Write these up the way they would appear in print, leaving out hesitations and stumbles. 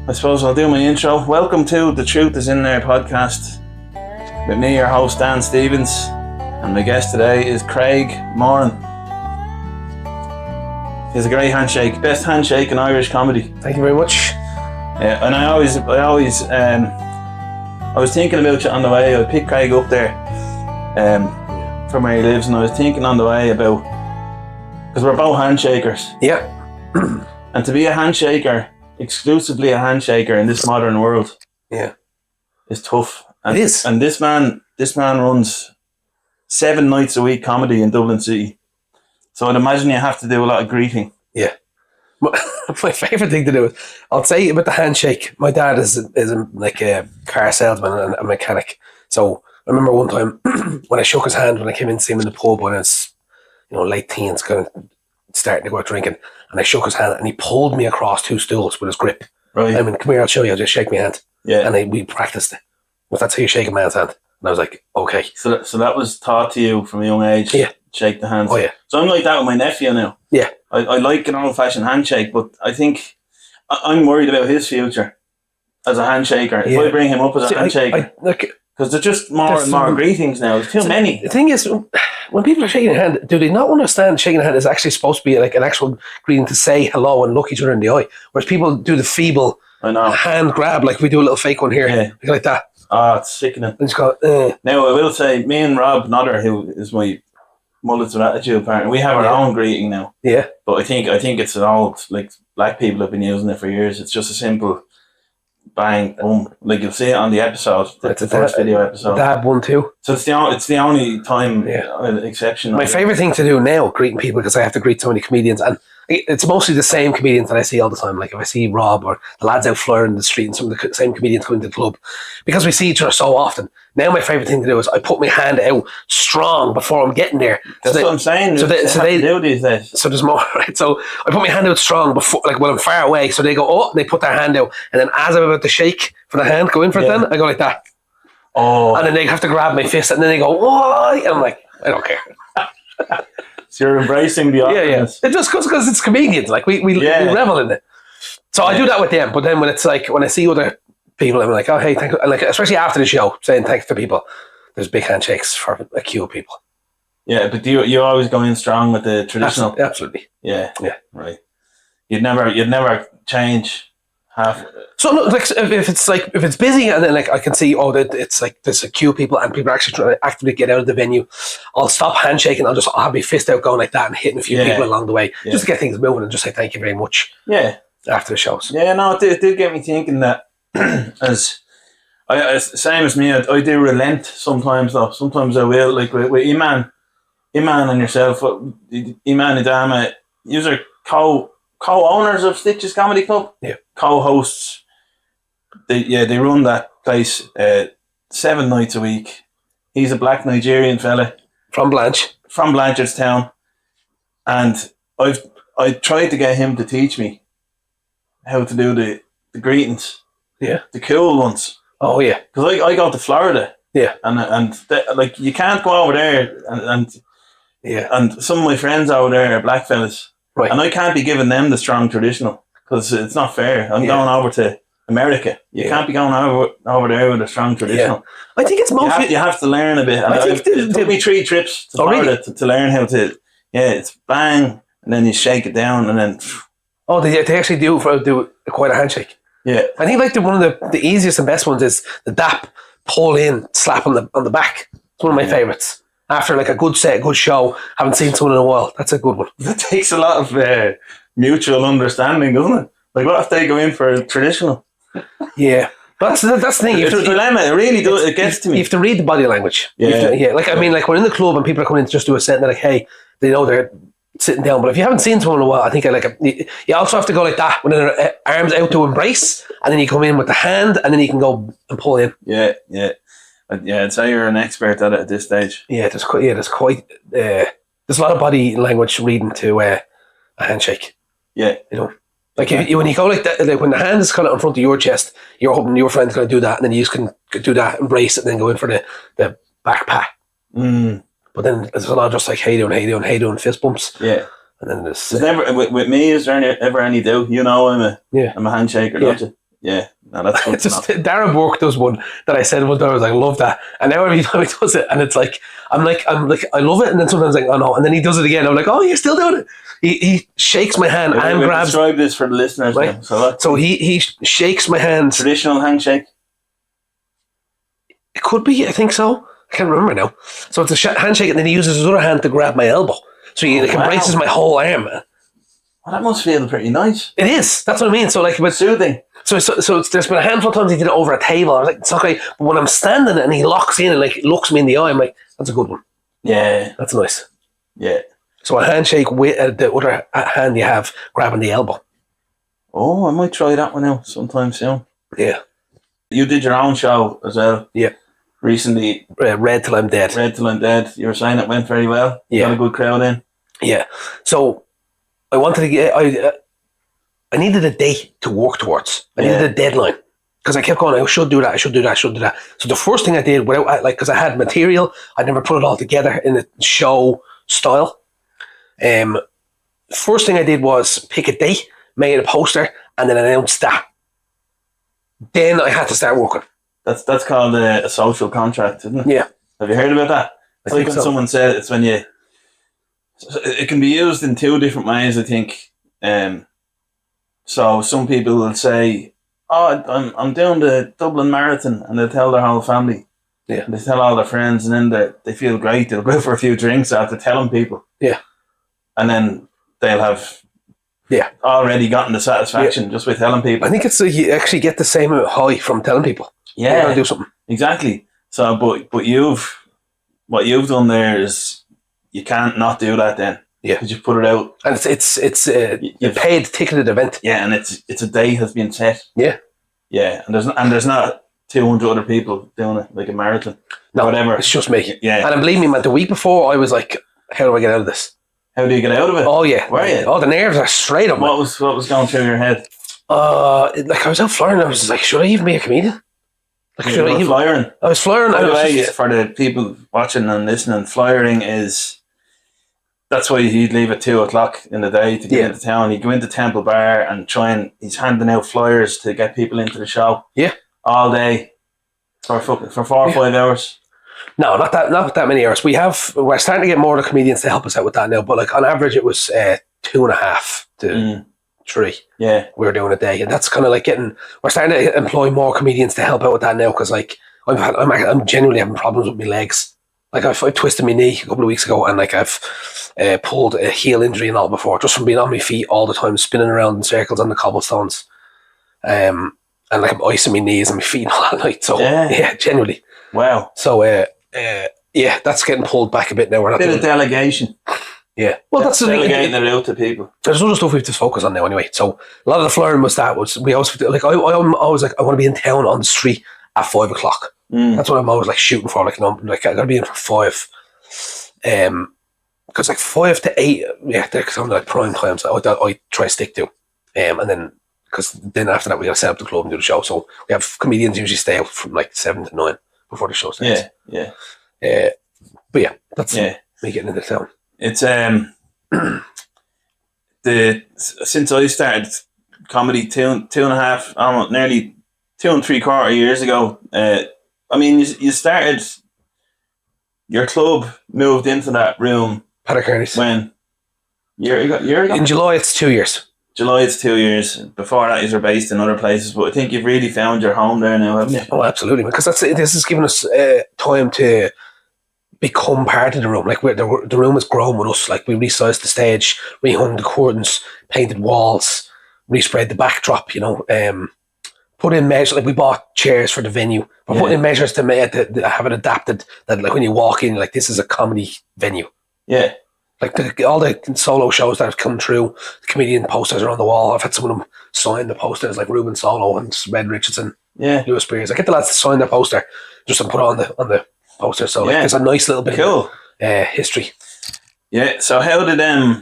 I suppose I'll do my intro. Welcome to The Truth Is In There podcast with me, your host Dan Stevens, and my guest today is Craig Moran. He has a great handshake, best handshake in Irish comedy. Thank you very much. And I was thinking about you on the way. I picked Craig up there from where he lives, and I was thinking on the way about, because we're both handshakers. Yeah. And to be a handshaker, exclusively a handshaker in this modern world, is tough. And, it is. And this man runs 7 nights a week comedy in Dublin City. So I'd imagine you have to do a lot of greeting. Yeah. My favourite thing to do is, I'll say about the handshake. My dad is like a car salesman and a mechanic. So I remember one time when I shook his hand when I came in to see him in the pub when I was, late teens, kind of starting to go out drinking, and I shook his hand and he pulled me across 2 stools with his grip. Right. I mean, come here, I'll show you. I'll just shake my hand. Yeah. And we practiced it. But that's how you shake a man's hand. And I was like, okay. So that was taught to you from a young age. Yeah. Shake the hands. Oh yeah. So I'm like that with my nephew now. Yeah. I like an old-fashioned handshake, but I think I'm worried about his future as a handshaker. If I bring him up as a handshaker, because there's just more and more greetings now. There's too many. The thing is, when people are shaking a hand, do they not understand shaking a hand is actually supposed to be like an actual greeting to say hello and look each other in the eye? Whereas people do the feeble hand grab, like we do a little fake one here, like that. It's sickening. And just go, Now, I will say, me and Rob Nodder, who is my Mullets of Attitude partner, we have our own greeting now. Yeah. But I think it's an old, like, black people have been using it for years. It's just a simple bang, boom. Like, you'll see it on the episode, the first video episode. Dab 1, 2. So it's the only time exception. My favourite thing to do now, greeting people, because I have to greet so many comedians, and it's mostly the same comedians that I see all the time. Like if I see Rob or the lads out flying in the street and some of the same comedians coming to the club, because we see each other so often. Now my favourite thing to do is I put my hand out strong before I'm getting there. That's what I'm saying. So they do these days. So there's more, right? So I put my hand out strong before, like when I'm far away. So they go, oh, they put their hand out, and then as I'm about to shake for the hand, go in for it. Then I go like that. Oh, and then they have to grab my fist, and then they go, why? And I'm like, I don't care. So you're embracing the awkwardness. It just because it's comedians, like we revel in it. So I do that with them, but then when it's like when I see other people, I'm like, oh hey, thank you. And like especially after the show, saying thanks to people. There's big handshakes for a queue of people. Yeah, but you always go in strong with the traditional. Absolutely. Yeah. Right. You'd never change half. So look, like if it's busy and then like I can see that it's like there's a queue of people and people are actually trying to actively get out of the venue, I'll stop handshaking. I'll have my fist out going like that and hitting a few people along the way just to get things moving and just say thank you very much. Yeah. After the shows. Yeah, no, it did get me thinking that as same as me, I do relent sometimes though. Sometimes I will, like with Iman and yourself, Iman and Dama, you are co-owners of InStitches Comedy Club. Yeah. Co-hosts. They run that place 7 nights a week. He's a black Nigerian fella. From Blanchardstown. And I tried to get him to teach me how to do the greetings. Yeah. The cool ones. Oh yeah. Because I go to Florida. Yeah. And like you can't go over there and some of my friends over there are black fellas. Right. And I can't be giving them the strong traditional because it's not fair. I'm going over to America. You can't be going over there with a strong traditional. I think it's mostly... You have to learn a bit. And it took me 3 trips to Florida to learn how to... Yeah, it's bang, and then you shake it down, and then... Oh, they actually do quite a handshake. Yeah. I think like one of the easiest and best ones is the dap, pull in, slap on the back. It's one of my favourites. After like a good set, good show, haven't seen someone in a while. That's a good one. That takes a lot of mutual understanding, doesn't it? Like what if they go in for a traditional? Yeah. That's the thing. It's a dilemma. It really does. It gets to me. You have to read the body language. Yeah. Like, I mean, like we're in the club and people are coming in to just do a set and they're like, hey, they know they're sitting down. But if you haven't seen someone in a while, I think you also have to go like that when their arms out to embrace and then you come in with the hand and then you can go and pull in. Yeah. I'd say you're an expert at it at this stage. Yeah, there's a lot of body language reading to a handshake. Yeah, like when you go like that, like when the hand is kind of in front of your chest, you're hoping your friend's going to do that, and then you just can do that, embrace it, and then go in for the back pat. But then there's a lot of just like hey doing, fist bumps. Yeah, and then there's never with me. Is there ever any doubt? I'm a handshaker, don't you? Yeah. No, that's good. Just Darren Burke does one that I said one time. I was like, I love that. And now every time he does it, and it's like, I'm like, I love it. And then sometimes like, oh no. And then he does it again. I'm like, oh, you're still doing it. He shakes my hand and grabs. Describe this for the listeners. Right? Now. So he shakes my hand. Traditional handshake. It could be. I think so. I can't remember now. So it's a handshake, and then he uses his other hand to grab my elbow. So he embraces my whole arm. Well, that must feel pretty nice. It is. That's what I mean. So like, but soothing. So there's been a handful of times he did it over a table. I was like, it's okay. But when I'm standing and he locks in and like looks me in the eye, I'm like, that's a good one. Yeah, that's nice. Yeah. So a handshake with the other hand you have grabbing the elbow. Oh, I might try that one out sometime soon. Yeah. You did your own show as well. Yeah. Recently. Read Till I'm Dead. Read Till I'm Dead. You were saying it went very well. Yeah. Got a good crowd in. Yeah. So I wanted to get. I needed a date to work towards. I needed a deadline because I kept going. I should do that. I should do that. I should do that. So the first thing I did, without because I had material, I never put it all together in a show style. First thing I did was pick a date, made a poster, and then announced that. Then I had to start working. That's called a social contract, isn't it? Yeah. Have you heard about that? It's like when someone said it's when you. It can be used in two different ways, I think. So some people will say, "Oh, I'm doing the Dublin Marathon," and they'll tell their whole family. Yeah. And they tell all their friends, and then they feel great. They'll go for a few drinks after telling people. Yeah. And then they'll have already gotten the satisfaction just by telling people. I think it's you actually get the same high from telling people. Yeah. You gotta do something. Exactly. So, but what you've done there is you can't not do that then. Yeah, because you put it out, and it's a paid ticketed event. Yeah, and it's a day has been set. Yeah, yeah, and there's not 200 other people doing it like a marathon. No, whatever. It's just me. Yeah, and believe me, man, the week before I was like, how do I get out of this? How do you get out of it? Oh yeah, were you? Oh, the nerves are straight up. What was going through your head? Like I was out flying. I was like, should I even be a comedian? Like, should I even flying? I was flying. By the way, for the people watching and listening, flying is. That's why he'd leave at 2:00 in the day to get into town. He'd go into Temple Bar and he's handing out flyers to get people into the show. Yeah. All day for 4 or 5 hours. No, not that many hours. We're starting to get more of the comedians to help us out with that now, but like on average it was 2.5 to 3. Yeah. We were doing a day. And that's kind of like we're starting to employ more comedians to help out with that now because like I'm genuinely having problems with my legs. Like I twisted my knee a couple of weeks ago, and like I've pulled a heel injury and all before, just from being on my feet all the time, spinning around in circles on the cobblestones, and like I'm icing my knees and my feet all night. So yeah, genuinely. Wow. So yeah, that's getting pulled back a bit now. We're not bit of delegation. Yeah, well, that's delegating it out to people. There's other stuff we have to focus on now anyway. So a lot of the flying was we always like I'm always like I want to be in town on the street at 5:00. That's what I'm always like shooting for. Like, like I gotta be in for 5. Because like 5 to 8, they're some like prime times that I try to stick to. And then because then after that we gotta set up the club and do the show. So we have comedians usually stay out from like 7 to 9 before the show starts. Yeah. But yeah, that's me getting into town. It's since I started comedy 2.5, almost nearly 2 3/4 years ago. I mean, you started. Your club moved into that room. Paddock Kearney's. When? Year ago? In July, it's 2 years. July, it's 2 years. Before that, you were based in other places, but I think you've really found your home there now, haven't you? Oh, absolutely, because this has given us time to become part of the room. Like the room has grown with us. Like we resized the stage, rehung the curtains, painted walls, resprayed the backdrop. Put in measures. Like we bought chairs for the venue. We're putting in measures to have it adapted. That like when you walk in, like this is a comedy venue. Yeah. Like all the solo shows that have come through, the comedian posters are on the wall. I've had some of them sign the posters, like Ruben Solo and Red Richardson, Lewis Spears. I get the lads to sign their poster just to put on the poster. So like, there's a nice little bit of history. Yeah. So how did I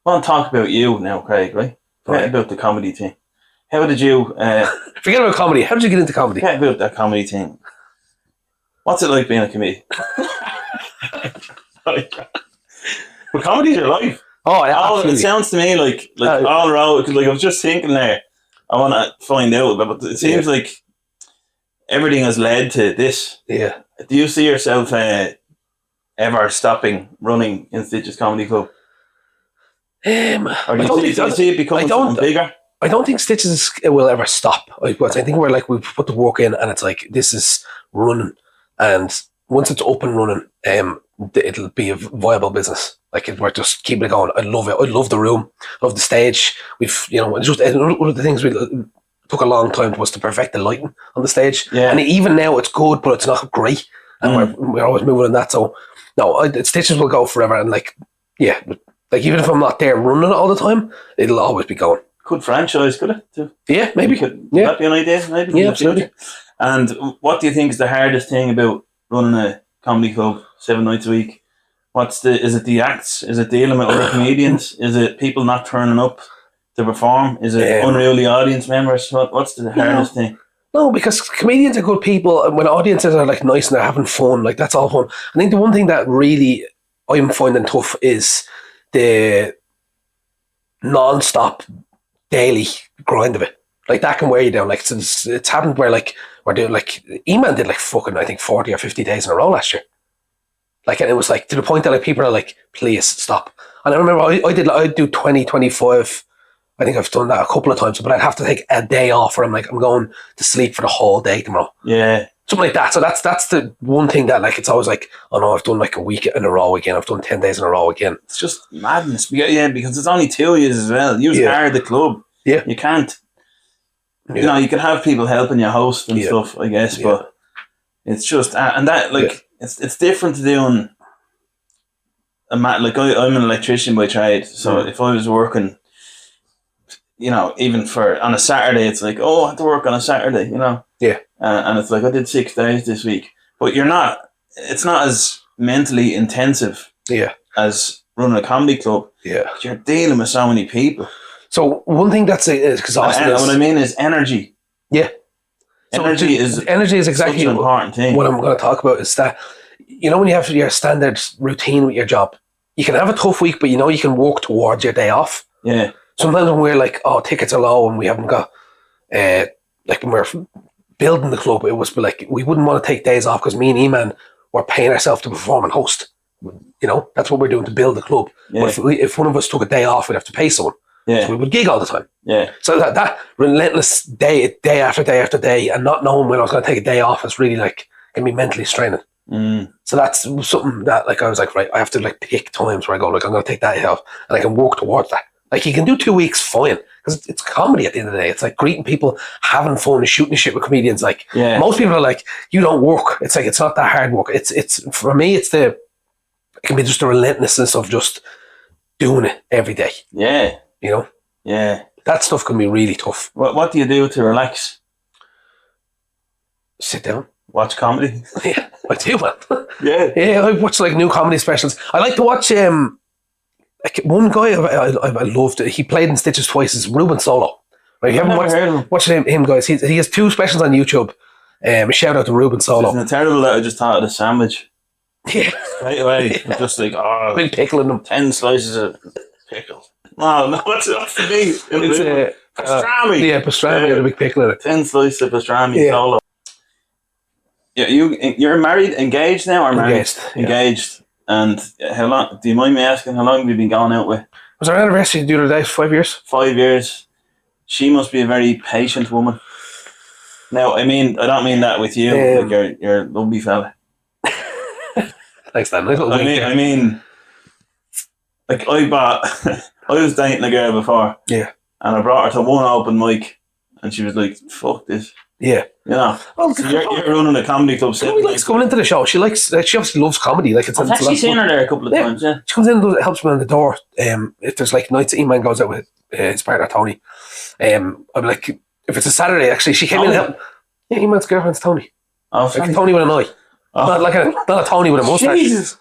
want to talk about you now, Craig? Right? Forget about the comedy thing. How did you... Forget about comedy. How did you get into comedy? Forget about that comedy thing. What's it like being a comedian? But comedy's your life. Oh, yeah, absolutely. It sounds to me like all around, because like I was just thinking there, I want to find out, but it seems like everything has led to this. Yeah. Do you see yourself ever stopping running InStitches Comedy Club? Or do you see it becoming something bigger? I don't think Stitches will ever stop. I think we're like, we've put the work in, and it's like, this is running, and once it's up and running, it'll be a viable business. Like, we're just keeping it going. I love it. I love the room. I love the stage. We've, just one of the things we took a long time was to perfect the lighting on the stage. Yeah. And even now it's good, but it's not great. And we're always moving on that. So no, Stitches will go forever. And like even if I'm not there running it all the time, it'll always be going. Could franchise, could it? Too? Yeah, maybe. Would that be an idea? Maybe. Yeah, absolutely. And what do you think is the hardest thing about running a comedy club 7 nights a week? Is it the acts? Is it dealing with other comedians? Is it people not turning up to perform? Is it unruly audience members? What's the hardest thing? No, because comedians are good people, and when audiences are like nice and they're having fun, like that's all fun. I think the one thing that really I'm finding tough is the non-stop daily grind of it. Like that can wear you down. Like it's happened where like we're doing like E-Man did like fucking I think 40 or 50 days in a row last year. Like, and it was like to the point that like people are like, please stop. And I remember I'd do 20, 25. I think I've done that a couple of times, but I'd have to take a day off where I'm like, I'm going to sleep for the whole day tomorrow. Yeah. Something like that. So that's the one thing that like, it's always like, oh no, I've done like a week in a row again. I've done 10 days in a row again. It's just madness. Yeah, because it's only 2 years as well. You are the club. Yeah. You can't, you know, you can have people helping you host and stuff, I guess, but it's just, and that, like, it's different to doing like I'm an electrician by trade, so if I was working, you know, even on a Saturday, it's like, oh, I have to work on a Saturday, you know. Yeah. And it's like, I did 6 days this week. But it's not as mentally intensive as running a comedy club. Yeah. You're dealing with so many people. So one thing that's exhausting is... What I mean is energy. Yeah. Energy is exactly such an important thing. What I'm going to talk about is that, you know, when you have your standard routine with your job, you can have a tough week, but you know you can walk towards your day off. Yeah. Sometimes when we're like, oh, tickets are low and we haven't got, like when we're building the club, it was like, we wouldn't want to take days off because me and E-Man were paying ourselves to perform and host. You know, that's what we're doing to build the club. Yeah. But if one of us took a day off, we'd have to pay someone. Yeah. So we would gig all the time. Yeah. So that relentless day after day after day and not knowing when I was going to take a day off is really like, can be mentally straining. So that's something that like I was like, right, I have to like pick times where I go, like, I'm going to take that off and I can work towards that. Like you can do 2 weeks fine because it's comedy at the end of the day. It's like greeting people, having fun and shooting shit with comedians. Like most people are like, you don't work. It's like, it's not that hard work. It's for me, it can be just the relentlessness of just doing it every day. Yeah. You know? Yeah. That stuff can be really tough. What do you do to relax? Sit down. Watch comedy? Yeah, I do, man. Yeah. Yeah, I watch like new comedy specials. I like to watch like one guy I loved. He played in Stitches twice. Is Ruben Solo. Right? You haven't watched him, guys. He has 2 specials on YouTube. A shout out to Ruben Solo. Isn't it terrible that I just thought of the sandwich? Yeah. Right away. I'm just like, oh. Big pickle in them. 10 slices of pickle. No, what's it to be? It's pastrami. Yeah, pastrami with a big pickle in it. 10 slices of pastrami solo. Yeah, you're married, engaged now, or married? Engaged. And how long? Do you mind me asking how long have you been going out with? Was our anniversary the other day? 5 years. 5 years. She must be a very patient woman. Now, I don't mean that with you. Like you're a lovely fella. Thanks, Dan. I mean, like I was dating a girl before. Yeah. And I brought her to one open mic, and she was like, "Fuck this." Yeah. You know. Well, so you're running a comedy club. She likes coming into the show. She obviously loves comedy. Like I've actually seen her there a couple of times. Yeah. She comes in and helps me on the door. If there's like nights that E-Man goes out with his partner Tony, I'm like, if it's a Saturday, actually, she came in and helped. Yeah, E-Man's girlfriend's Tony. Oh, like Tony with an eye. Oh. Not a Tony with a mustache. Jesus.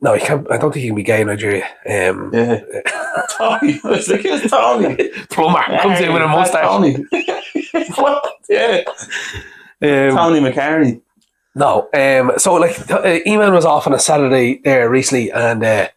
No, he can't. I don't think he can be gay in Nigeria. Yeah. Tony. I was like, who's Tony? Plumber comes in with a mustache. Tony. What? Yeah. Tony McCartney. No. So like, E-Man was off on a Saturday there recently, and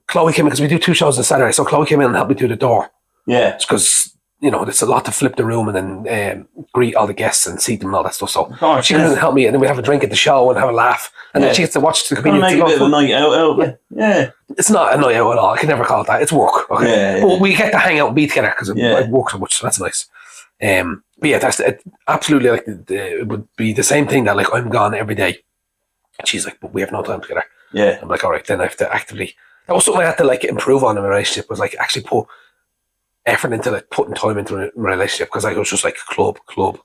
Chloe came in because we do 2 shows on Saturday. So Chloe came in and helped me do the door. Yeah. It's because, you know, it's a lot to flip the room and then greet all the guests and seat them and all that stuff. So she comes and help me, and then we have a drink at the show and have a laugh. And then she gets to watch the comedians. Make a bit of a night out. Yeah. It's not a night out at all. I can never call it that. It's work. Okay. But we get to hang out and be together because I work so much. So that's nice. But yeah, that's absolutely like it would be the same thing that like I'm gone every day. And she's like, but we have no time together. Yeah. I'm like, all right, then I have to actively. That was something I had to like improve on in my relationship, was like actually put effort into like putting time into my relationship, because I was just like club.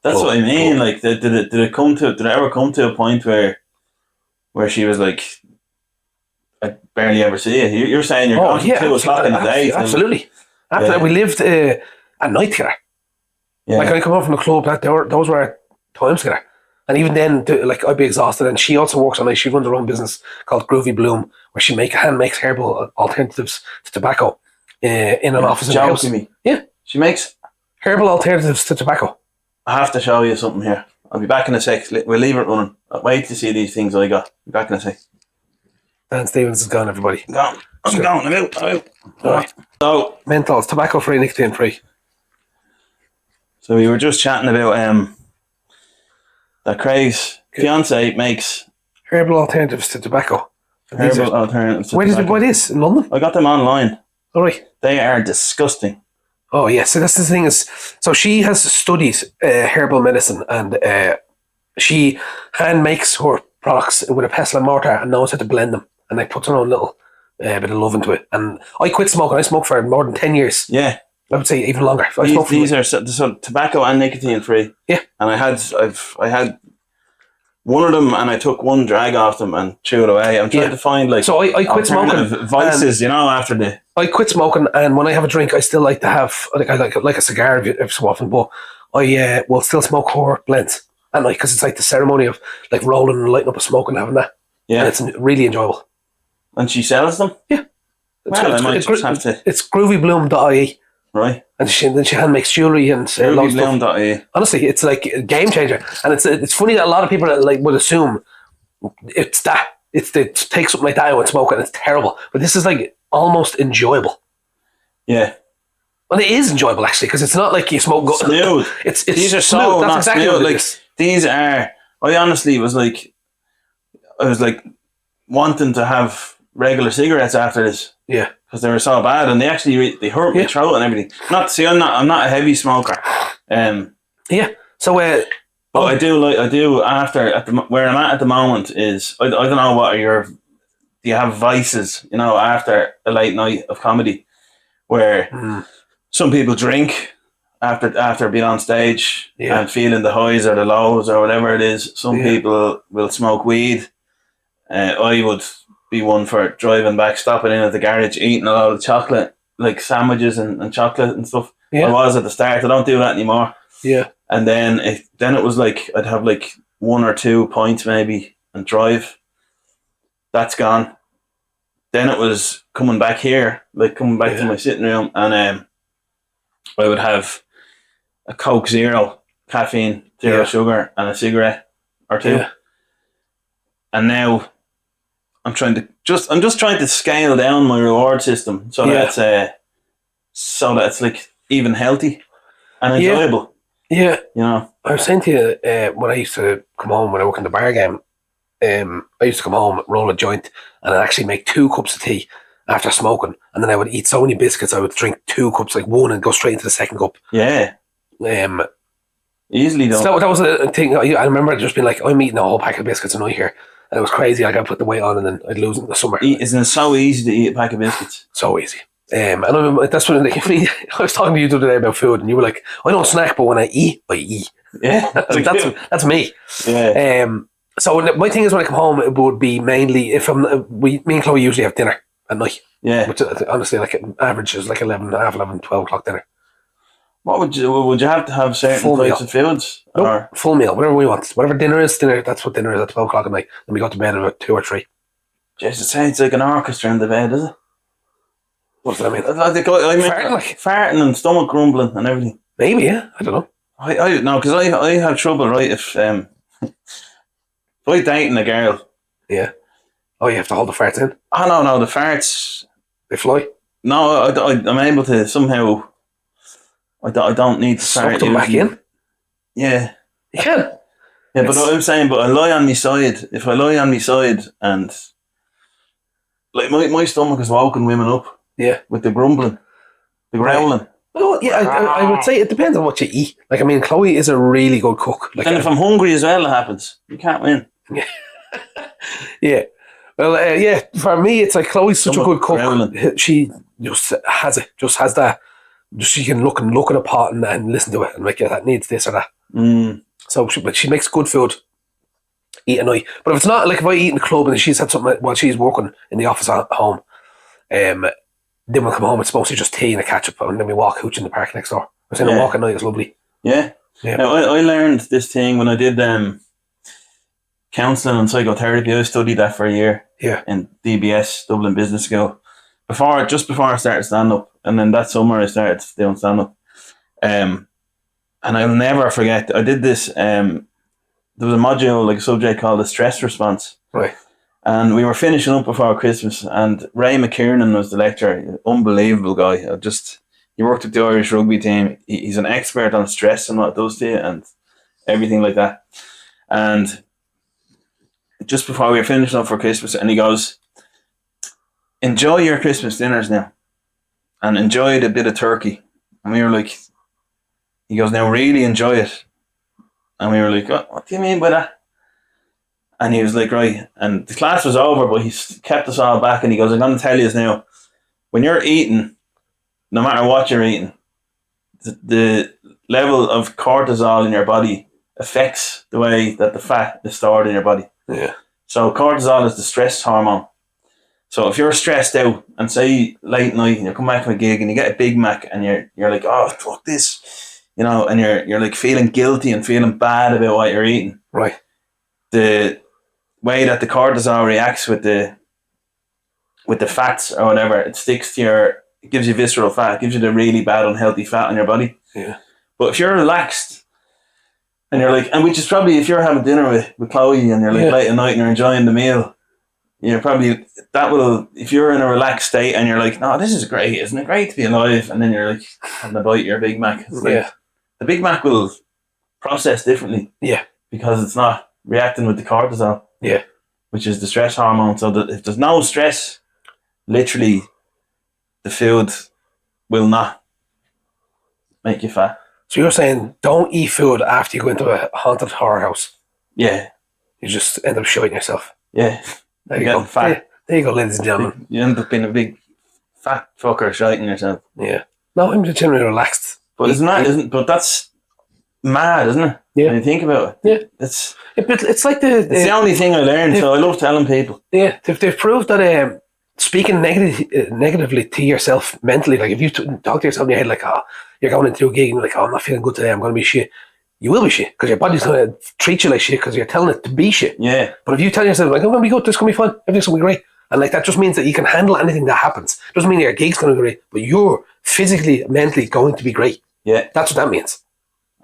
That's what I mean. Club. Like, did it ever come to a point where she was like, I barely ever see you? You're saying you're gone from 2 o'clock in the day. Absolutely. We lived at night together. Yeah. Like I come home from the club, those were times together. And even then, like I'd be exhausted. And she also works on night. She runs her own business called Groovy Bloom, where she makes herbal alternatives to tobacco in an office in the house. Me. Yeah, she makes herbal alternatives to tobacco. I have to show you something here. I'll be back in a sec. We'll leave it running. I'll wait to see these things I got. Be back in a sec. Dan Stevens is gone, everybody. I'm out. All right. So menthols, tobacco free, nicotine free. So we were just chatting about that Craig's fiance makes herbal alternatives to tobacco. Herbal alternatives to tobacco. Where is this? In London? I got them online. All right. They are disgusting. Oh yeah, so that's the thing is, so she has studied herbal medicine, and she hand makes her products with a pestle and mortar and knows how to blend them, and like puts her own little bit of love into it. And I quit smoking. I smoked for more than 10 years. Yeah. I would say even longer. These are so tobacco and nicotine free. Yeah. And I had one of them, and I took one drag off them and threw it away. I'm trying to find like, so I quit smoking vices, after the. I quit smoking, and when I have a drink, I still like to have I like a cigar every so often, but I will still smoke her blends, and like because it's like the ceremony of like rolling and lighting up a smoke and having that. Yeah, and it's really enjoyable. And she sells them. Yeah, I might just have to. It's groovybloom.ie. Right. And then she hand makes jewellery and groovybloom.ie. Honestly, it's like a game changer, and it's funny that a lot of people like would assume it's take something like that and smoke it, and it's terrible, but this is like almost enjoyable. Yeah. Well, it is enjoyable actually, because it's not like you smoke. Smooth. It's these are smooth. So that's not exactly smooth. what it like is. These are. I honestly was like wanting to have regular cigarettes after this. Yeah. Because they were so bad, and they actually they hurt my throat and everything. I'm not a heavy smoker. Yeah. So but I do after where I'm at the moment is I don't know do you have vices, after a late night of comedy, where some people drink after being on stage and feeling the highs or the lows or whatever it is. Some people will smoke weed. I would be one for driving back, stopping in at the garage, eating a lot of chocolate, like sandwiches and chocolate and stuff. Yeah. I was at the start. I don't do that anymore. Yeah. And then it was like I'd have like 1 or 2 pints maybe and drive. That's gone. Then it was coming back here, like coming back to my sitting room, and I would have a Coke Zero, caffeine, zero sugar, and a cigarette or 2. Yeah. And now I'm just trying to scale down my reward system so that it's like even healthy and enjoyable. Yeah. I was saying to you when I used to come home when I worked in the bar game, I used to come home, roll a joint, and I'd actually make 2 cups of tea after smoking, and then I would eat so many biscuits I would drink 2 cups, like one, and go straight into the second cup. Yeah. Easily though. So that was a thing. I remember just being like, I'm eating a whole pack of biscuits a night here. And it was crazy. Like, I'd put the weight on and then I'd lose it in the summer. Isn't it so easy to eat a pack of biscuits? So easy. And that's when I was talking to you the other day about food, and you were like, I don't snack, but when I eat, I eat. Yeah. that's me. Yeah. So my thing is, when I come home, it would be mainly me and Chloe usually have dinner at night. Yeah. Which honestly, like average is like 11, half 11, 12 o'clock dinner. What would you have to have certain full types of foods? Nope, or full meal, whatever we want. Whatever dinner is, that's what dinner is at 12 o'clock at night. Then we go to bed at about 2 or 3. Jeez, it sounds like an orchestra in the bed, does it? What does that mean? Farting and stomach grumbling and everything. Maybe, yeah. I don't know. I no, because I have trouble, right? If I'm dating a girl. Yeah. Oh, you have to hold the farts in? Oh, no, the farts. They fly? No, I'm able to somehow I don't need to start Suck them back in. Yeah. You can. Yeah, but what I'm saying, but I lie on my side. If I lie on my side and like my stomach is woken women up. Yeah. With the grumbling, the growling. Oh yeah, I would say it depends on what you eat. Like I mean, Chloe is a really good cook. Like, and if I'm hungry as well, it happens. You can't win. Yeah. Yeah. Well, yeah. For me, it's like Chloe's such a good cook. Growling. She just has it. Just has that. She can look at a pot and listen to it and like, yeah, that needs this or that. So she makes good food. Eat at night. But if it's not, like if I eat in the club and she's had something while she's working in the office at home, then we'll come home. It's mostly just tea and a ketchup, and then we walk hooch in the park next door. I was saying a walk at night is lovely. Yeah. Now, I learned this thing when I did counselling and psychotherapy. I studied that for a year. Yeah. In DBS, Dublin Business School. Just before I started stand up, and then that summer I started doing stand up. And I'll never forget. I did this. There was a module, like a subject called the stress response. Right. And we were finishing up before Christmas, and Ray McKiernan was the lecturer. Unbelievable guy. He worked with the Irish rugby team. He's an expert on stress and what it does to you and everything like that. And just before we were finishing up for Christmas, and he goes, enjoy your Christmas dinners now and enjoy the bit of turkey. And we were like, he goes, now really enjoy it. And we were like, what do you mean by that? And he was like, right. And the class was over, but he kept us all back. And he goes, I'm going to tell you this now. When you're eating, no matter what you're eating, the level of cortisol in your body affects the way that the fat is stored in your body. Yeah. So cortisol is the stress hormone. So if you're stressed out and say late night and you come back from a gig and you get a Big Mac and you're like, oh, fuck this. You know, and you're like feeling guilty and feeling bad about what you're eating. Right. The way that the cortisol reacts with the fats or whatever, it gives you visceral fat, it gives you the really bad unhealthy fat in your body. Yeah. But if you're relaxed and you're like, and which is probably if you're having dinner with Chloe and you're like late at night and you're enjoying the meal, you're probably, if you're in a relaxed state and you're like, no, this is great, isn't it great to be alive? And then you're like having a bite of your Big Mac. It's like, the Big Mac will process differently. Yeah. Because it's not reacting with the cortisol. Yeah. Which is the stress hormone. So that if there's no stress, literally the food will not make you fat. So you're saying don't eat food after you go into a haunted horror house? Yeah. You just end up shitting yourself. Yeah. There you go. Fat. There you go, ladies and gentlemen. You end up being a big fat fucker shitting yourself. Yeah. No, I'm just generally relaxed. But but that's mad, isn't it? Yeah. When you think about it. Yeah. It's like it's the only thing I learned, so I love telling people. Yeah. They've proved that speaking negatively to yourself mentally, like if you talk to yourself in your head like, oh, you're going into a gig and you're like, oh, I'm not feeling good today, I'm going to be shit. You will be shit because your body's going to treat you like shit because you're telling it to be shit. Yeah. But if you tell yourself like, I'm going to be good, this is going to be fun, everything's going to be great. And like that just means that you can handle anything that happens. Doesn't mean your gig's going to be great, but you're physically, mentally going to be great. Yeah. That's what that means.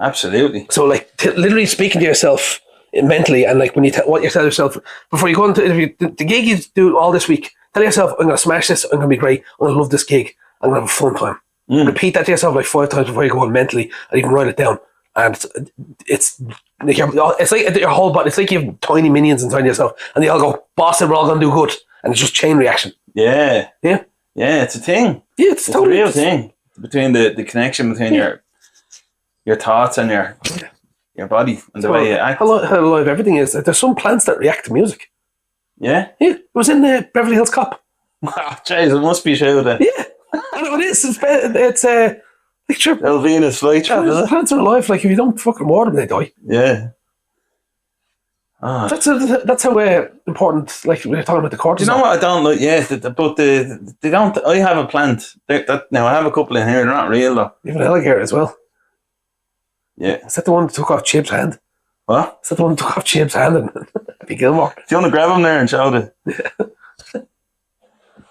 Absolutely. So like literally speaking to yourself mentally and like when you what you tell yourself before you go into the gig you do all this week, tell yourself, I'm going to smash this, I'm going to be great, I'm going to love this gig, I'm going to have a fun time. Repeat that to yourself like 5 times before you go on mentally and you can write it down. And it's like your whole body, it's like you have tiny minions inside yourself and they all go, boss, we're all going to do good. And it's just chain reaction. Yeah. Yeah. Yeah, it's a thing. Yeah, it's totally a real thing. Between the connection between your thoughts and your body and the way you act. How alive everything is. There's some plants that react to music. Yeah? Yeah. It was in the Beverly Hills Cop. Jeez, it must be true then. Yeah. I know it is. It's like sure. Elvina's flytrap. Plants are alive. Like if you don't fucking water them, they die. Yeah. That's how important. Like we were talking about the cortisol. Do you know what I don't like? Yeah, but they don't. I have a plant. Now I have a couple in here. They're not real though. You have an alligator as well. Yeah. Is that the one that took off Chib's hand? What? Is that the one that took off Chib's hand and Happy Gilmore? Do you want to grab him there and show it? Yeah.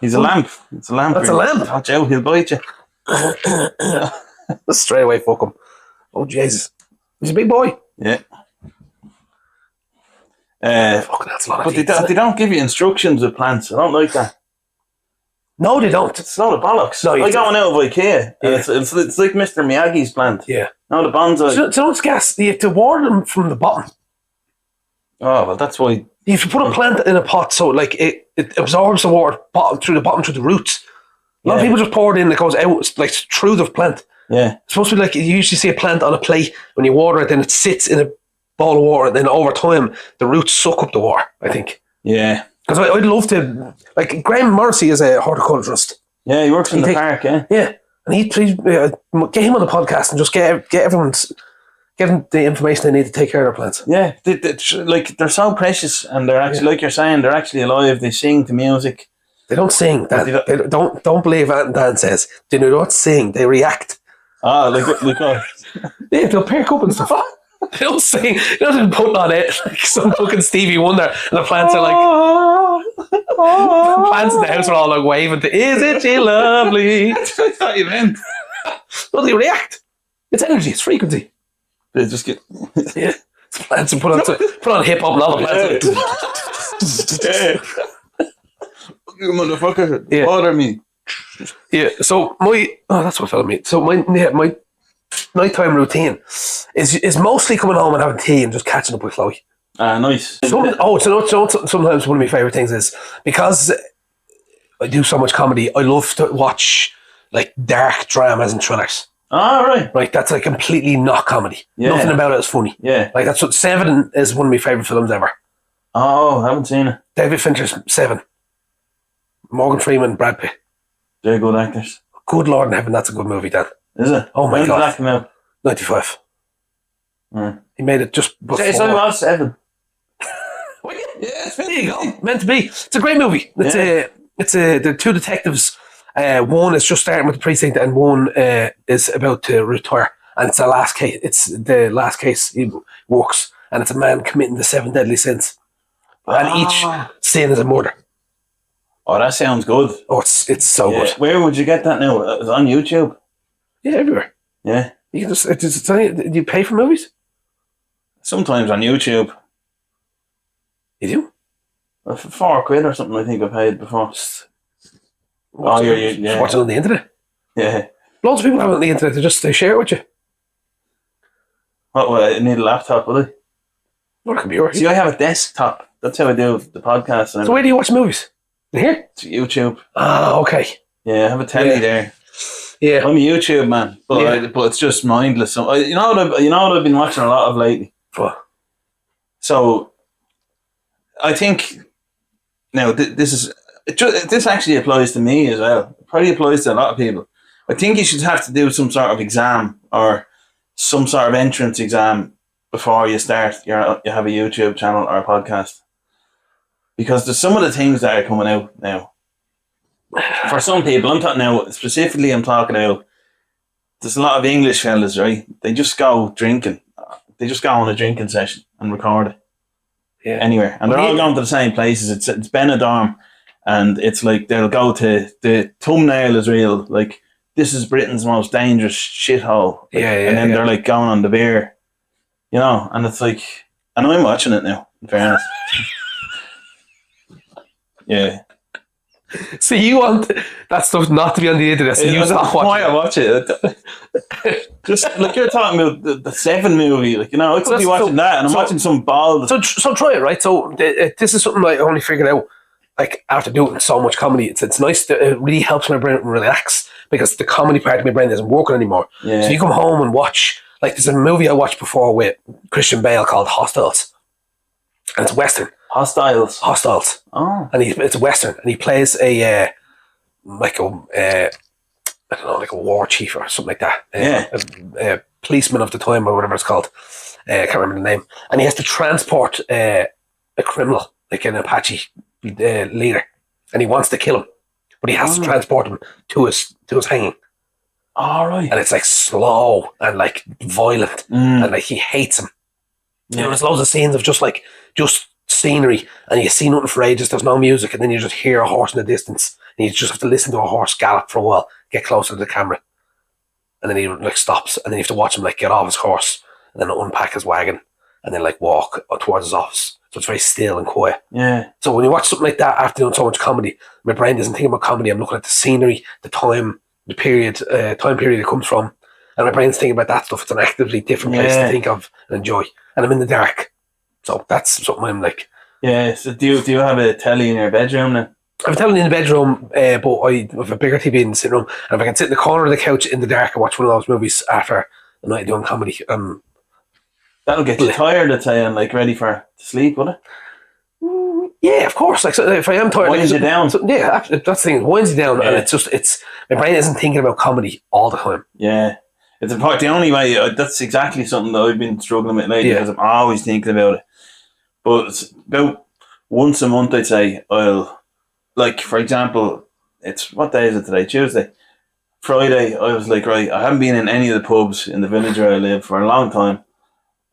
He's a lamp. It's a lamp. That's a lamp. Watch out, he'll bite you. Straight away, fuck him. Oh Jesus, he's a big boy. Yeah. Fucking that's a lot of. But they don't give you instructions with plants. I don't like that. No, they don't. It's not a bollocks. No, I got one out of IKEA. Yeah. It's like Mr. Miyagi's plant. Yeah. No, the bonsai. So it's gas. You have to water them from the bottom. Oh, well, that's why. If you put a plant in a pot, so like it absorbs the water through the roots. A lot of people just pour it in, it goes out like through the plant. Yeah. It's supposed to be like you usually see a plant on a plate, when you water it, then it sits in a bowl of water, and then over time the roots suck up the water, I think. Yeah. Because I'd love to, like, Graham Morrissey is a horticulturist. Yeah, he works in the park, yeah. Yeah. And he'd please get him on the podcast and just get them the information they need to take care of their plants. Yeah, they're so precious, and they're actually, like you're saying, they're actually alive. They sing to music. They don't sing. They don't believe what Dan says. They don't sing. They react. Ah, like yeah, they'll perk up and stuff. They don't sing. They don't put on it like some fucking Stevie Wonder, and the plants are like. The plants in the house are all like waving to, is it she lovely? That's what I thought you meant. Well, they react. It's energy. It's frequency. They just get. Yeah. Plants and put on hip hop and all the plants. Yeah. You motherfucker. Yeah. Bother me. Yeah. So that's what fell on me. So my nighttime routine is mostly coming home and having tea and just catching up with Chloe. Ah, nice. Sometimes one of my favourite things is, because I do so much comedy, I love to watch like dark dramas and thrillers. Ah, right. Like, that's like completely not comedy. Yeah. Nothing about it is funny. Yeah. Like, that's what Seven is, one of my favourite films ever. Oh, I haven't seen it. David Fincher's Seven. Morgan Freeman, Brad Pitt. They're good actors. Good Lord in heaven, that's a good movie, Dan. Is it? Oh my When God. did that come out? 95. He made it just before. So I was 7. Yeah, there you go. Meant to be. It's a great movie. They're two detectives. One is just starting with the precinct, and one is about to retire. And it's the last case. It's the last case he works, and it's a man committing the 7 deadly sins. And each sin is a murder. Oh, that sounds good. Oh, it's so good. Where would you get that now? It's on YouTube. Yeah, everywhere. Yeah. You can just do you pay for movies? Sometimes on YouTube. You do? For £4 or something, I think I paid before. Watch it on the internet. Yeah. Lots of people have it on the internet. They share it with you. What? I need a laptop, will I? Or it can be yours. See, I have a desktop. That's how I do the podcast. So where do you watch movies? In here? It's YouTube. Ah, okay. Yeah, I have a telly there. Yeah. I'm a YouTube man, but it's just mindless. So, you know what I've been watching a lot of lately? What? So, I think now this actually applies to me as well. It probably applies to a lot of people. I think you should have to do some sort of exam or some sort of entrance exam before you start. You have a YouTube channel or a podcast, because there's some of the things that are coming out now. For some people, I'm talking about. There's a lot of English fellas, right? They just go drinking. They just go on a drinking session and record it. Yeah. Anywhere, and they're all going to the same places. It's Benidorm, and it's like they'll go to the thumbnail is real. Like, this is Britain's most dangerous shithole. Like, and then they're like going on the beer, and it's like, and I'm watching it now. In fairness, yeah. So you want that stuff not to be on the internet, so you stop watching why I watch it. Just like you're talking about the 7 movie, I could be watching that, and I'm watching some bald. So try it, right? So this is something I only figured out after doing so much comedy. It's nice. It really helps my brain relax, because the comedy part of my brain isn't working anymore. Yeah. So you come home and watch. Like, there's a movie I watched before with Christian Bale called Hostiles, and it's Western. Hostiles. Oh. And it's a Western, and he plays a war chief or something like that. A policeman of the time, or whatever it's called. I can't remember the name. And he has to transport a criminal, like an Apache leader, and he wants to kill him, but he has to transport him to his hanging. All right. And it's like slow and like violent, and like he hates him. Yeah. There's loads of scenes of just scenery, and you see nothing for ages. There's no music, and then you just hear a horse in the distance, and you just have to listen to a horse gallop for a while, get closer to the camera, and then he stops, and then you have to watch him get off his horse, and then unpack his wagon, and then walk towards his office. so it's very still and quiet. Yeah. So when you watch something like that after doing so much comedy, my brain isn't thinking about comedy. I'm looking at the scenery, the time, the period, time period it comes from, and my brain's thinking about that stuff. It's an actively different place to think of and enjoy. And I'm in the dark, so that's something I'm like. Yeah. So do you have a telly in your bedroom then? I have a telly in the bedroom, but I have a bigger TV in the sitting room, and if I can sit in the corner of the couch in the dark and watch one of those movies after a night doing comedy, that'll get you tired, I'd say, and like ready for sleep, would it? Yeah, of course. Like, so if I am tired, winds you down. So, yeah, that's the thing. It winds you down, and it's my brain isn't thinking about comedy all the time. Yeah, it's important. The only way that's exactly something that I've been struggling with lately because I'm always thinking about it. But it's about once a month, I'd say I'll, like, for example, it's what day is it today? Tuesday. Friday, I was like, right, I haven't been in any of the pubs in the village where I live for a long time.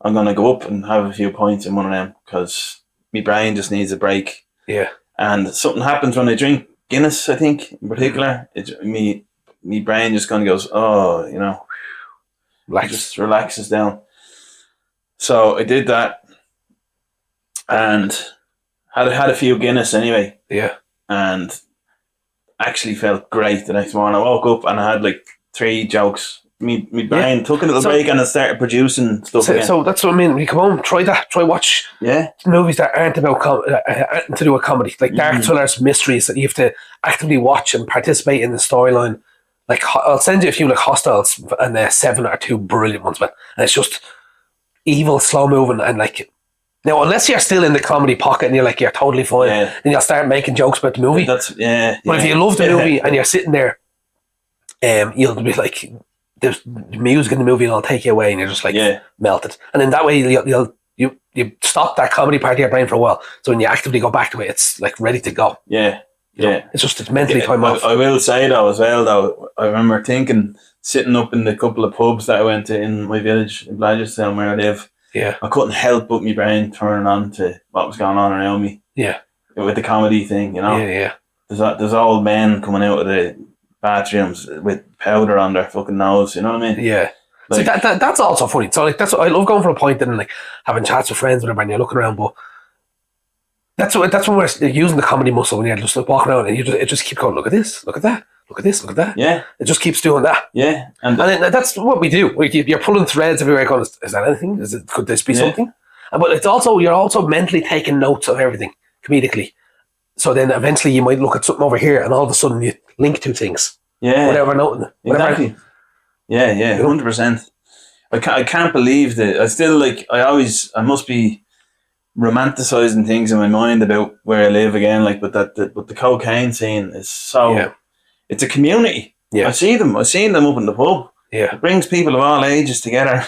I'm gonna go up and have a few pints in one of them because my brain just needs a break. Yeah. And something happens when I drink Guinness, I think, in particular. Me brain just kind of goes, oh, you know, just relaxes down. So I did that and had a few Guinness anyway. Yeah. And actually felt great the next morning. I woke up and I had like 3 jokes. Me brain took a little break and I started producing stuff again. So that's what I mean. When you come home, try that. Try watch movies that aren't about anything to do with comedy, like dark thrillers, mysteries that you have to actively watch and participate in the storyline. Like I'll send you a few like Hostiles, and 7 are 2 brilliant ones, man. And it's just evil, slow moving, and like now unless you're still in the comedy pocket and you're totally fine, then you'll start making jokes about the movie. But if you love the movie and you're sitting there, you'll be like, there's music in the movie and it'll take you away and you're just like melted. And then that way you stop that comedy part of your brain for a while. So when you actively go back to it, it's like ready to go. Yeah. Yeah. It's mentally time off. I will say though as well though, I remember thinking, sitting up in the couple of pubs that I went to in my village in Blanchardstown where I live, I couldn't help but my brain turning on to what was going on around me. Yeah. With the comedy thing, you know. Yeah. There's old men coming out of the bathrooms with powder on their fucking nose, you know what I mean? Yeah. Like, so that's also funny. So like that's what I love, going for a pint and like having chats with friends, whatever, and you're looking around, but that's when we're using the comedy muscle, when you're just like walking around and it just keeps going, look at this, look at that, look at this, look at that. Yeah. It just keeps doing that. Yeah. And then that's what we do. You're pulling threads everywhere going, is that anything? Could this be something? But it's also, you're also mentally taking notes of everything comedically. So then eventually you might look at something over here and all of a sudden you link 2 things. Yeah. Whatever noting. Exactly. Yeah, 100%. I can't believe that. I still I must be romanticizing things in my mind about where I live again, like, but the cocaine scene is so, it's a community. Yeah. I see them up in the pub. Yeah. It brings people of all ages together,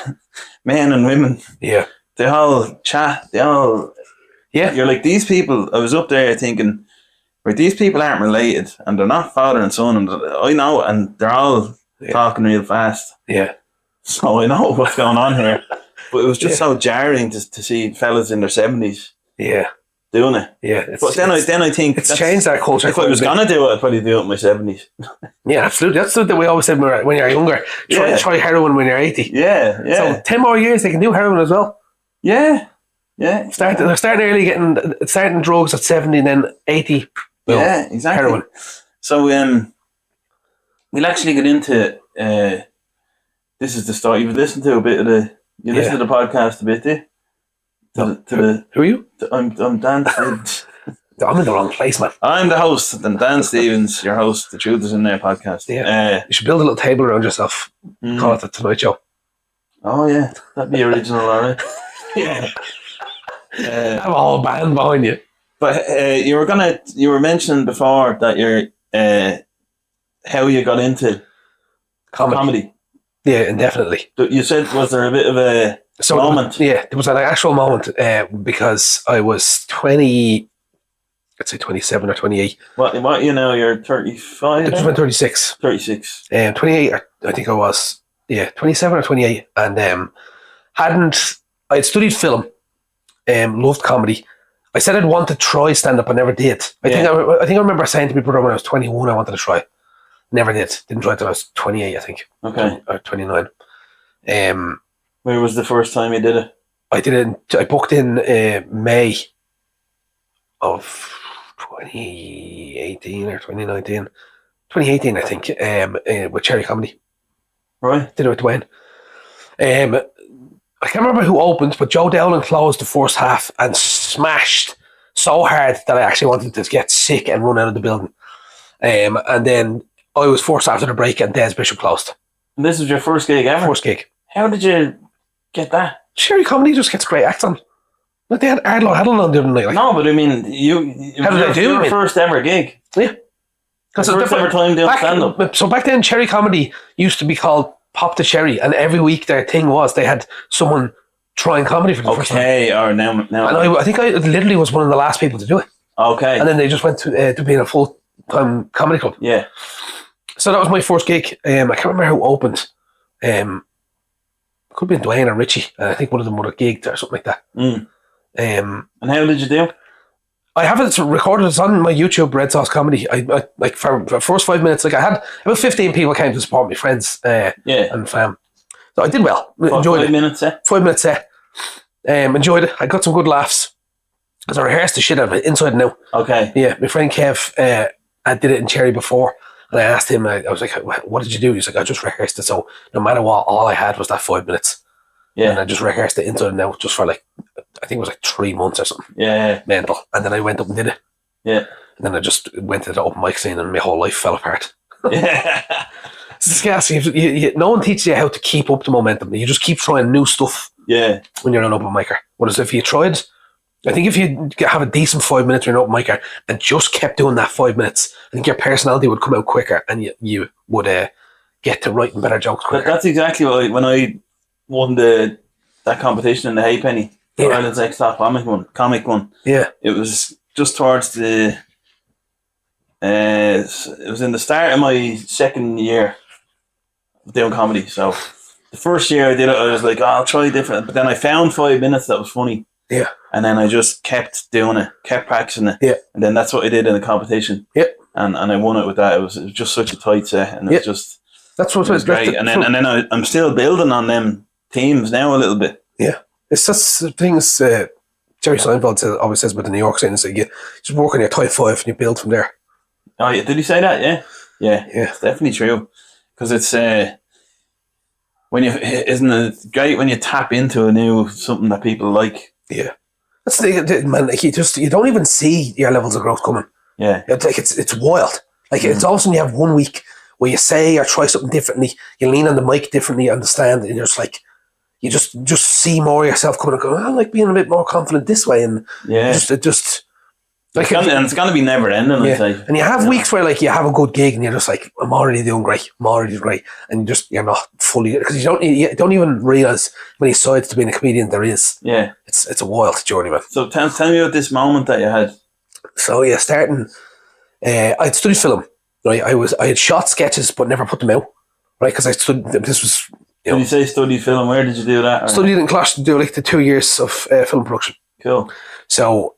men and women. Yeah. They all chat, you're like, these people, I was up there thinking, right, these people aren't related and they're not father and son, and I know, and they're all talking real fast. Yeah. So I know what's going on here. But it was just so jarring to see fellas in their 70s. Yeah. Doing it. Yeah. But then I think it's changed that culture. If I was going to do it, I'd probably do it in my 70s. Yeah, absolutely. That's what we always said when you're younger. Try heroin when you're 80. Yeah. So 10 more years, they can do heroin as well. Yeah. Yeah. They're starting early, starting drugs at 70 and then 80. Yeah, exactly. Heroin. So we'll actually get into this is the start. You've listened to a bit of the listen to the podcast a bit, do you? Who are you? I'm Dan Stevens. I'm in the wrong place, man. I'm the host, and Dan Stevens, your host, the Truth Is In There podcast. Yeah. You should build a little table around yourself. Call it the Tonight Show. Oh yeah, that'd be original, alright. Yeah. Have a whole band behind you. But you were mentioning before that you're how you got into comedy. Yeah, indefinitely. You said, was there a bit of a moment? There was an actual moment because I was 20, I'd say 27 or 28. What you know, you're 35? I was 36. 36. 28, I think I was. Yeah, 27 or 28. And I'd studied film, loved comedy. I said I'd want to try stand-up, I never did. I think I remember saying to my brother when I was 21 I wanted to try. Never did. Didn't try until I was 28, I think. Okay. Or 29. Where was the first time you did it? I booked in May of 2018 or 2019. 2018, I think, with Cherry Comedy. Right. Did it with Dwayne. I can't remember who opened, but Joe Dowling closed the first half and smashed so hard that I actually wanted to get sick and run out of the building. And then I was forced after the break, and Des Bishop closed. And this was your first gig ever? First gig. How did you get that? Cherry Comedy just gets great acts on. Like they had Ardlo Haddon on the other night. Like. No, but I mean, how did I do? Your first ever gig. Yeah. First ever time doing stand-up. So back then, Cherry Comedy used to be called Pop the Cherry, and every week their thing was they had someone trying comedy for the first time. Okay, or now. And I think I literally was one of the last people to do it. Okay. And then they just went to being a full-time comedy club. Yeah. So that was my first gig. I can't remember who opened. Could have been Dwayne or Richie. I think one of them would have gigged or something like that. Mm. And how did you do? I have it recorded. It's on my YouTube, Red Sauce Comedy. I like for the first 5 minutes, like I had about 15 people came to support me, friends and fam. So I did well. Enjoyed it. 5 minutes set? 5 minutes set. Enjoyed it. I got some good laughs. Because I rehearsed the shit out of it, inside and out. Okay. Yeah, my friend Kev, I did it in Cherry before. And I asked him, I was like, what did you do? He's like, I just rehearsed it. So no matter what, all I had was that 5 minutes. Yeah. And I just rehearsed it inside and out just for like, I think it was like 3 months or something. Yeah. Mental. And then I went up and did it. Yeah. And then I just went to the open mic scene and my whole life fell apart. Yeah. It's gas. No one teaches you how to keep up the momentum. You just keep trying new stuff. Yeah. When you're an open micer. Whereas if you tried, I think if you have a decent 5 minutes when you're an open micer and just kept doing that 5 minutes, I think your personality would come out quicker and you would get to writing better jokes quicker. That's exactly what when I won that competition in the Halfpenny. Ireland's Next Top comic one. Yeah. It was just towards the it was in the start of my second year of doing comedy. So the first year I did it, I was like, I'll try different. But then I found 5 minutes that was funny. Yeah. And then I just kept doing it, kept practicing it. Yeah. And then that's what I did in the competition. Yeah. And I won it with that. It was just such a tight set, and it was it was great. And then I'm still building on them teams now a little bit. Yeah. It's just the things Jerry Seinfeld always says about the New York scene. Is that you just work on your type 5 and you build from there. Oh yeah, did he say that? Yeah. It's definitely true. Because it's isn't it great when you tap into something that people like? Yeah, that's the man. Like you don't even see your levels of growth coming. Yeah, it's wild. Like it's all of a sudden you have 1 week where you say or try something differently. You lean on the mic differently, understand, and you're just like. You just see more of yourself coming and go, I like being a bit more confident this way. And it's going to be never ending, I'd say. And you have weeks where like you have a good gig and you're just like, I'm already doing great. And you're not fully, because you don't even realise how many sides to being a comedian there is. Yeah. It's a wild journey, man. So tell me about this moment that you had. So starting, I'd studied film, right? I had shot sketches but never put them out, right? Because I studied, this was... When you say studied film, where did you do that? Studied in Clash to do like the 2 years of film production. Cool. So,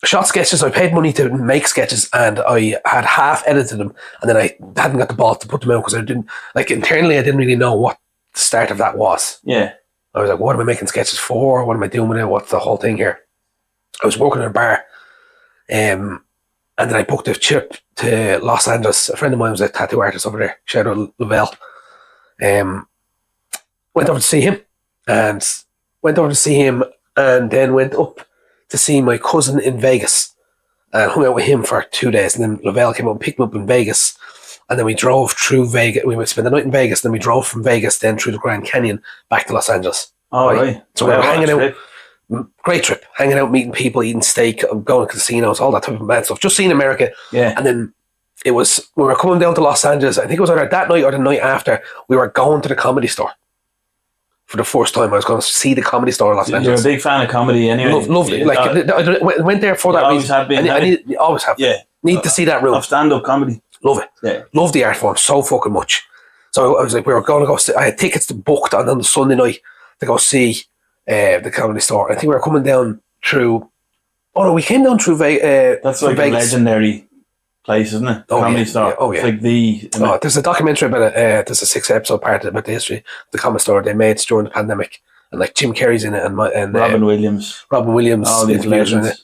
shot sketches, I paid money to make sketches and I had half edited them and then I hadn't got the ball to put them out because I didn't, like internally I didn't really know what the start of that was. Yeah. I was like, what am I making sketches for? What am I doing with it? What's the whole thing here? I was working in a bar and then I booked a trip to Los Angeles. A friend of mine was a tattoo artist over there. Shout out Lavelle. Went over to see him and then went up to see my cousin in Vegas and hung out with him for 2 days, and then Lavelle came up and picked me up in Vegas, and then we drove through Vegas. We spent the night in Vegas, then we drove from Vegas then through the Grand Canyon back to Los Angeles. Oh, right. So we were hanging out. Great trip. Hanging out, meeting people, eating steak, going to casinos, all that type of mad stuff. Just seeing America. Yeah. And then we were coming down to Los Angeles. I think it was either that night or the night after. We were going to the Comedy Store for the first time. I was going to see the Comedy Store in Los Angeles. You're a big fan of comedy anyway. Lovely. Like I went there for that reason. Always have been. I always have. Yeah. Need to see that room. Of stand-up comedy. Love it. Yeah. Love the art form so fucking much. So I was like, we were going to go see, I had tickets booked on the Sunday night to go see the Comedy Store. I think we were coming down through. Oh no, we came down through Vegas. That's like Vegas. A legendary place, isn't it? Comedy Store. Yeah. Oh yeah. It's like there's a documentary about it. There's a 6-episode part about the history of the Comedy Store they made during the pandemic, and like Jim Carrey's in it, and Robin Williams, all these legends.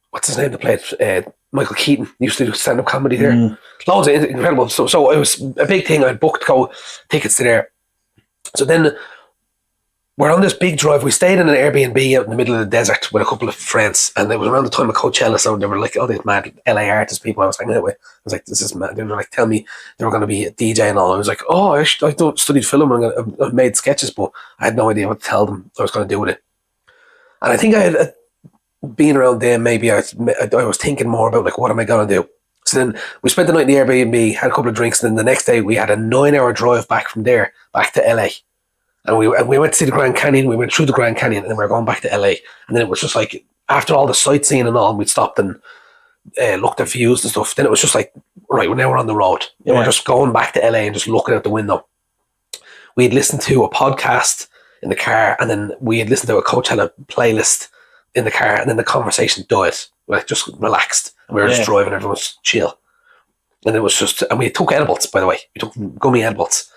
What's his name that played Michael Keaton used to do stand-up comedy there. Loads of incredible. So it was a big thing. I booked tickets to there. So then we're on this big drive. We stayed in an Airbnb out in the middle of the desert with a couple of friends, and it was around the time of Coachella, so they were like all these mad LA artist people I was hanging out with. I was like, this is mad. They were like, tell me they were going to be a DJ and all. I was like, oh, I studied film and I made sketches, but I had no idea what to tell them I was going to do with it. And I think I had been around them, maybe I was thinking more about like, what am I going to do? So then we spent the night in the Airbnb, had a couple of drinks, and then the next day we had a 9-hour drive back from there, back to LA. And we went to see the Grand Canyon, we went through the Grand Canyon, and then we were going back to LA. And then it was just like, after all the sightseeing and all, we'd stopped and looked at views and stuff. Then it was just like, right, now we're on the road. Yeah. We're just going back to LA and just looking out the window. We had listened to a podcast in the car, and then we had listened to a Coachella playlist in the car, and then the conversation died. Like, just relaxed. And we were just driving, everyone was chill. And it was just, and we took edibles, by the way. We took gummy edibles.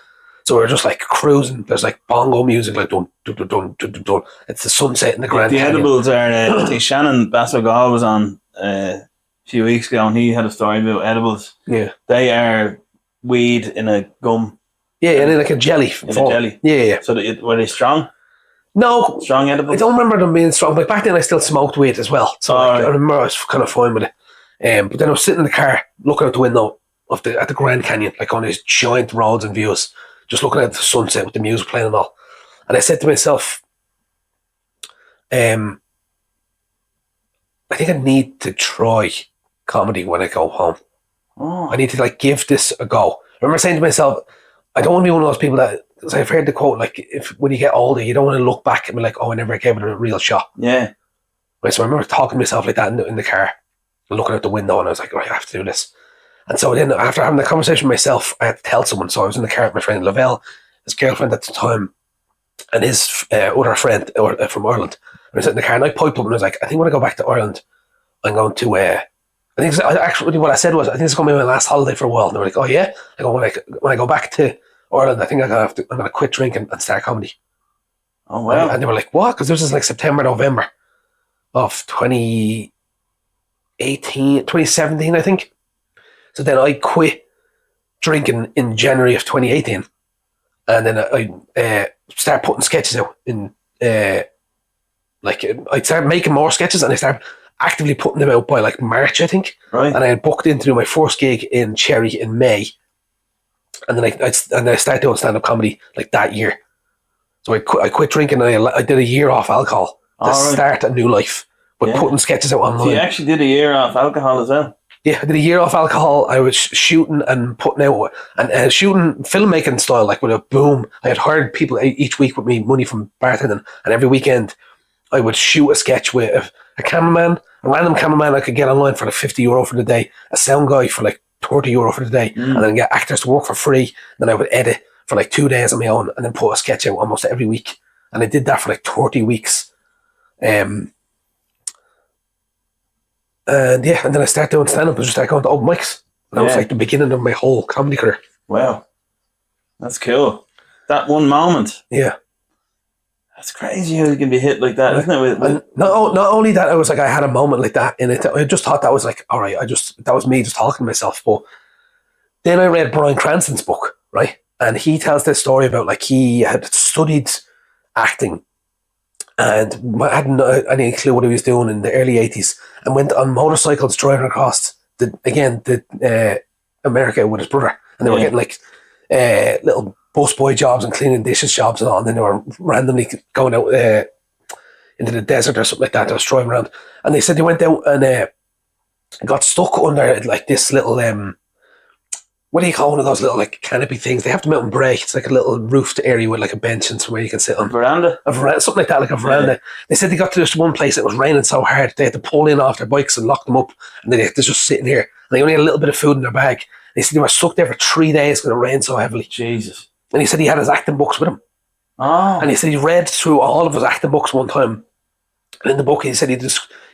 So we were just like cruising. There's like bongo music, like dun dun dun dun dun dun. It's the sunset in the Grand Canyon. The edibles are, Shannon Bassogall was on a few weeks ago, and he had a story about edibles. Yeah. They are weed in a gum. Yeah, and in like a jelly. In a jelly. Yeah. So were they strong? No. Strong edibles? I don't remember them being strong. Like back then I still smoked weed as well. So I remember I was kind of fine with it. But then I was sitting in the car looking out the window at the Grand Canyon, like on these giant roads and views, just looking at the sunset with the music playing and all. And I said to myself, I think I need to try comedy when I go home. I need to like give this a go. I remember saying to myself, I don't want to be one of those people that, because I've heard the quote, like, if when you get older, you don't want to look back and be like, oh, I never gave it a real shot. Yeah. Right, so I remember talking to myself like that in the car, looking out the window, and I was like, right, I have to do this. And so then after having the conversation with myself, I had to tell someone. So I was in the car with my friend Lavelle, his girlfriend at the time, and his other friend from Ireland. And I was in the car, and I piped up and I was like, I think when I go back to Ireland, I'm going to, I think actually what I said was, I think it's going to be my last holiday for a while. And they were like, oh yeah? I go, when I go back to Ireland, I think I'm going to quit drinking and start comedy. Oh wow. And they were like, what? Because this is like September, November of 2017, I think. So then I quit drinking in January of 2018. And then I started putting sketches out in, I started making more sketches, and I started actively putting them out by like March, I think. Right. And I had booked in to do my first gig in Cherry in May. And then I started doing stand-up comedy like that year. So I quit drinking, and I did a year off alcohol to start a new life, but putting sketches out online. So you actually did a year off alcohol as well? Yeah, I did a year off alcohol. I was shooting and putting out, and shooting filmmaking style, like with a boom. I had hired people each week with me, money from bartending, and every weekend I would shoot a sketch with a cameraman, a random cameraman I could get online for like €50 for the day, a sound guy for like €30 for the day, and then get actors to work for free. Then I would edit for like 2 days on my own, and then put a sketch out almost every week. And I did that for like 30 weeks. And then I started doing stand-up. I just started going to open mics. And that was like the beginning of my whole comedy career. Wow. That's cool. That one moment. Yeah. That's crazy how you can be hit like that, isn't it? Not only that, I was like, I had a moment like that in it. I just thought that was like, all right, that was me just talking to myself. But then I read Bryan Cranston's book, right? And he tells this story about like he had studied acting and hadn't any clue what he was doing in the early 80s, and went on motorcycles driving across America with his brother. And they were getting like little busboy jobs and cleaning dishes jobs and all, and then they were randomly going out into the desert or something like that. They was driving around, and they said they went out and got stuck under like this little what do you call one of those little like canopy things? They have them out in Bray. It's like a little roofed area with like a bench and somewhere you can sit on. Veranda? A veranda, something like that, like a veranda. Yeah. They said they got to this one place, it was raining so hard, they had to pull in off their bikes and lock them up, and they're just sitting here. And they only had a little bit of food in their bag. They said they were stuck there for 3 days because it rained so heavily. Jesus. And he said he had his acting books with him. Oh. And he said he read through all of his acting books one time. And in the book, he said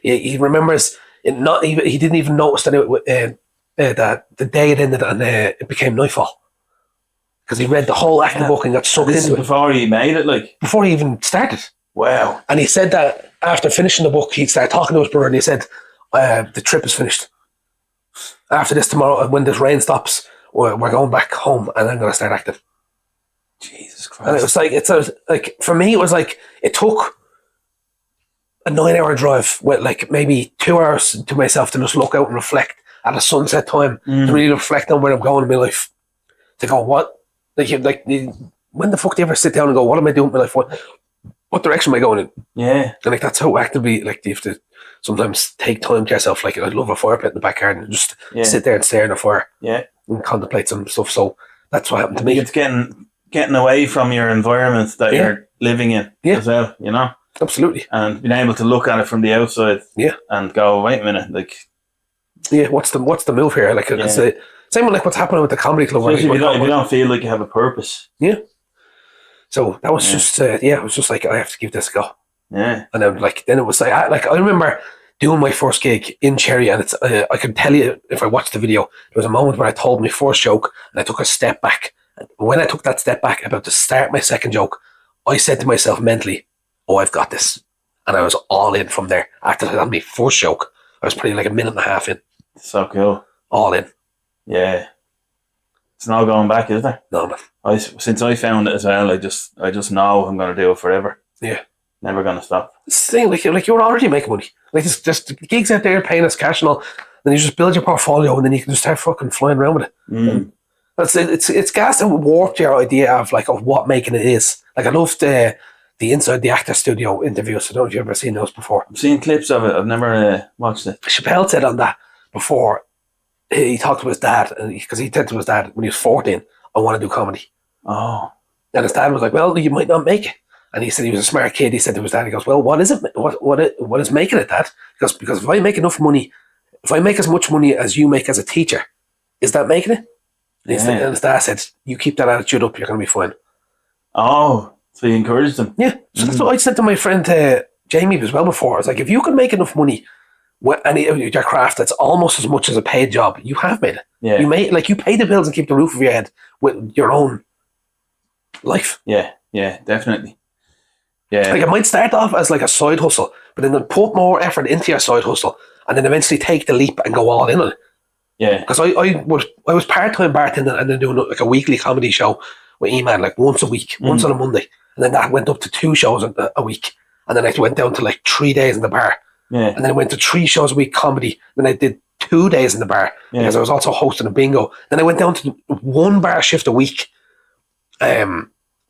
he remembers it not even, he didn't even notice that that the day it ended and it became nightfall. because he read the whole acting book and got sucked into it. Before he made it, like? Before he even started. Wow. And he said that after finishing the book, he'd start talking to his brother and he said, the trip is finished. After this tomorrow, when this rain stops, we're going back home and I'm going to start acting. Jesus Christ. And it was like, for me, it was like, it took a 9-hour drive with like maybe 2 hours to myself to just look out and reflect at a sunset time, to really reflect on where I'm going in my life. To go, what? When the fuck do you ever sit down and go, what am I doing with my life? What direction am I going in? Yeah. And like, that's how actively, like, you have to sometimes take time to yourself. Like, I love a fire pit in the backyard and just sit there and stare at a fire. Yeah. And contemplate some stuff. So that's what happened to me. It's getting away from your environment that you're living in as well, you know? Absolutely. And being able to look at it from the outside and go, wait a minute, like... Yeah, what's the move here? Like, it's the same with like what's happening with the comedy club. If you don't feel like you have a purpose. Yeah. So that was just, it was just like, I have to give this a go. Yeah. And then it was like, I remember doing my first gig in Cherry, and it's, I can tell you, if I watched the video, there was a moment where I told my first joke and I took a step back. And when I took that step back, about to start my second joke, I said to myself mentally, oh, I've got this. And I was all in from there. After I had my first joke, I was probably like a minute and a half in. So cool. All in. Yeah. It's no going back, is there? No, man. Since I found it as well, I just know I'm going to do it forever. Yeah. Never going to stop. It's the thing, like you're already making money. Like, there's just gigs out there paying us cash and all. Then you just build your portfolio and then you can just start fucking flying around with it. That's it. It's gas that warped your idea of what making it is. Like, I loved the Inside the Actor Studio interviews. I don't know if you've ever seen those before. I've seen clips of it. I've never watched it. Chappelle said on that before, he talked to his dad, because he said to his dad when he was 14, I want to do comedy. Oh. And his dad was like, well, you might not make it. And he said he was a smart kid. He said to his dad, he goes, well, what is it? What is making it, Dad? Because if I make enough money, if I make as much money as you make as a teacher, is that making it? And his dad said, you keep that attitude up, you're going to be fine. Oh. So you encouraged him? Yeah. So that's what I said to my friend Jamie as well before. I was like, if you can make enough money with your craft that's almost as much as a paid job, you have made it. Yeah. You pay the bills and keep the roof over your head with your own life. Yeah. Yeah, definitely. Yeah. Like, it might start off as like a side hustle, but then put more effort into your side hustle and then eventually take the leap and go all in on it. Yeah. Because I was part-time bartending and then doing like a weekly comedy show with E-Man, like once a week, once on a Monday. And then that went up to 2 shows a week. And then I went down to like 3 days in the bar. Yeah. And then I went to 3 shows a week comedy. Then I did 2 days in the bar because I was also hosting a bingo. Then I went down to 1 bar shift a week.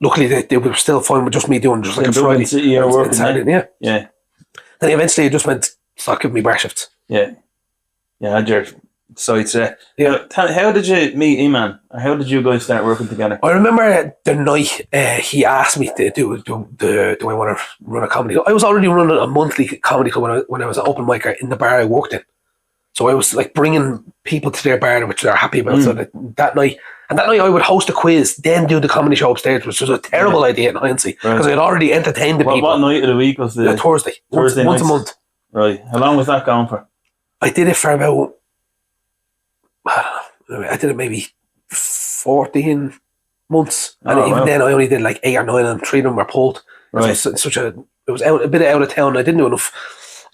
Luckily, they were still fine with just me doing just like a Friday. City or working, Saturday, yeah. Then eventually I just went, stop giving me bar shifts. Yeah. Yeah, had your sights there. Yeah. How did you meet E-Man? How did you guys start working together? I remember the night he asked me to do I want to run a comedy club. I was already running a monthly comedy club when I was an open micer in the bar I worked in. So I was like bringing people to their bar, which they're happy about. So that night I would host a quiz, then do the comedy show upstairs, which was a terrible idea in hindsight because I had already entertained the people. What night of the week was the Thursday? Once a month. Right. How long was that going for? I did it for about, I did it maybe 14 months. And even then I only did like 8 or 9 and 3 of them were pulled. Right. It was a bit out of town. I didn't do enough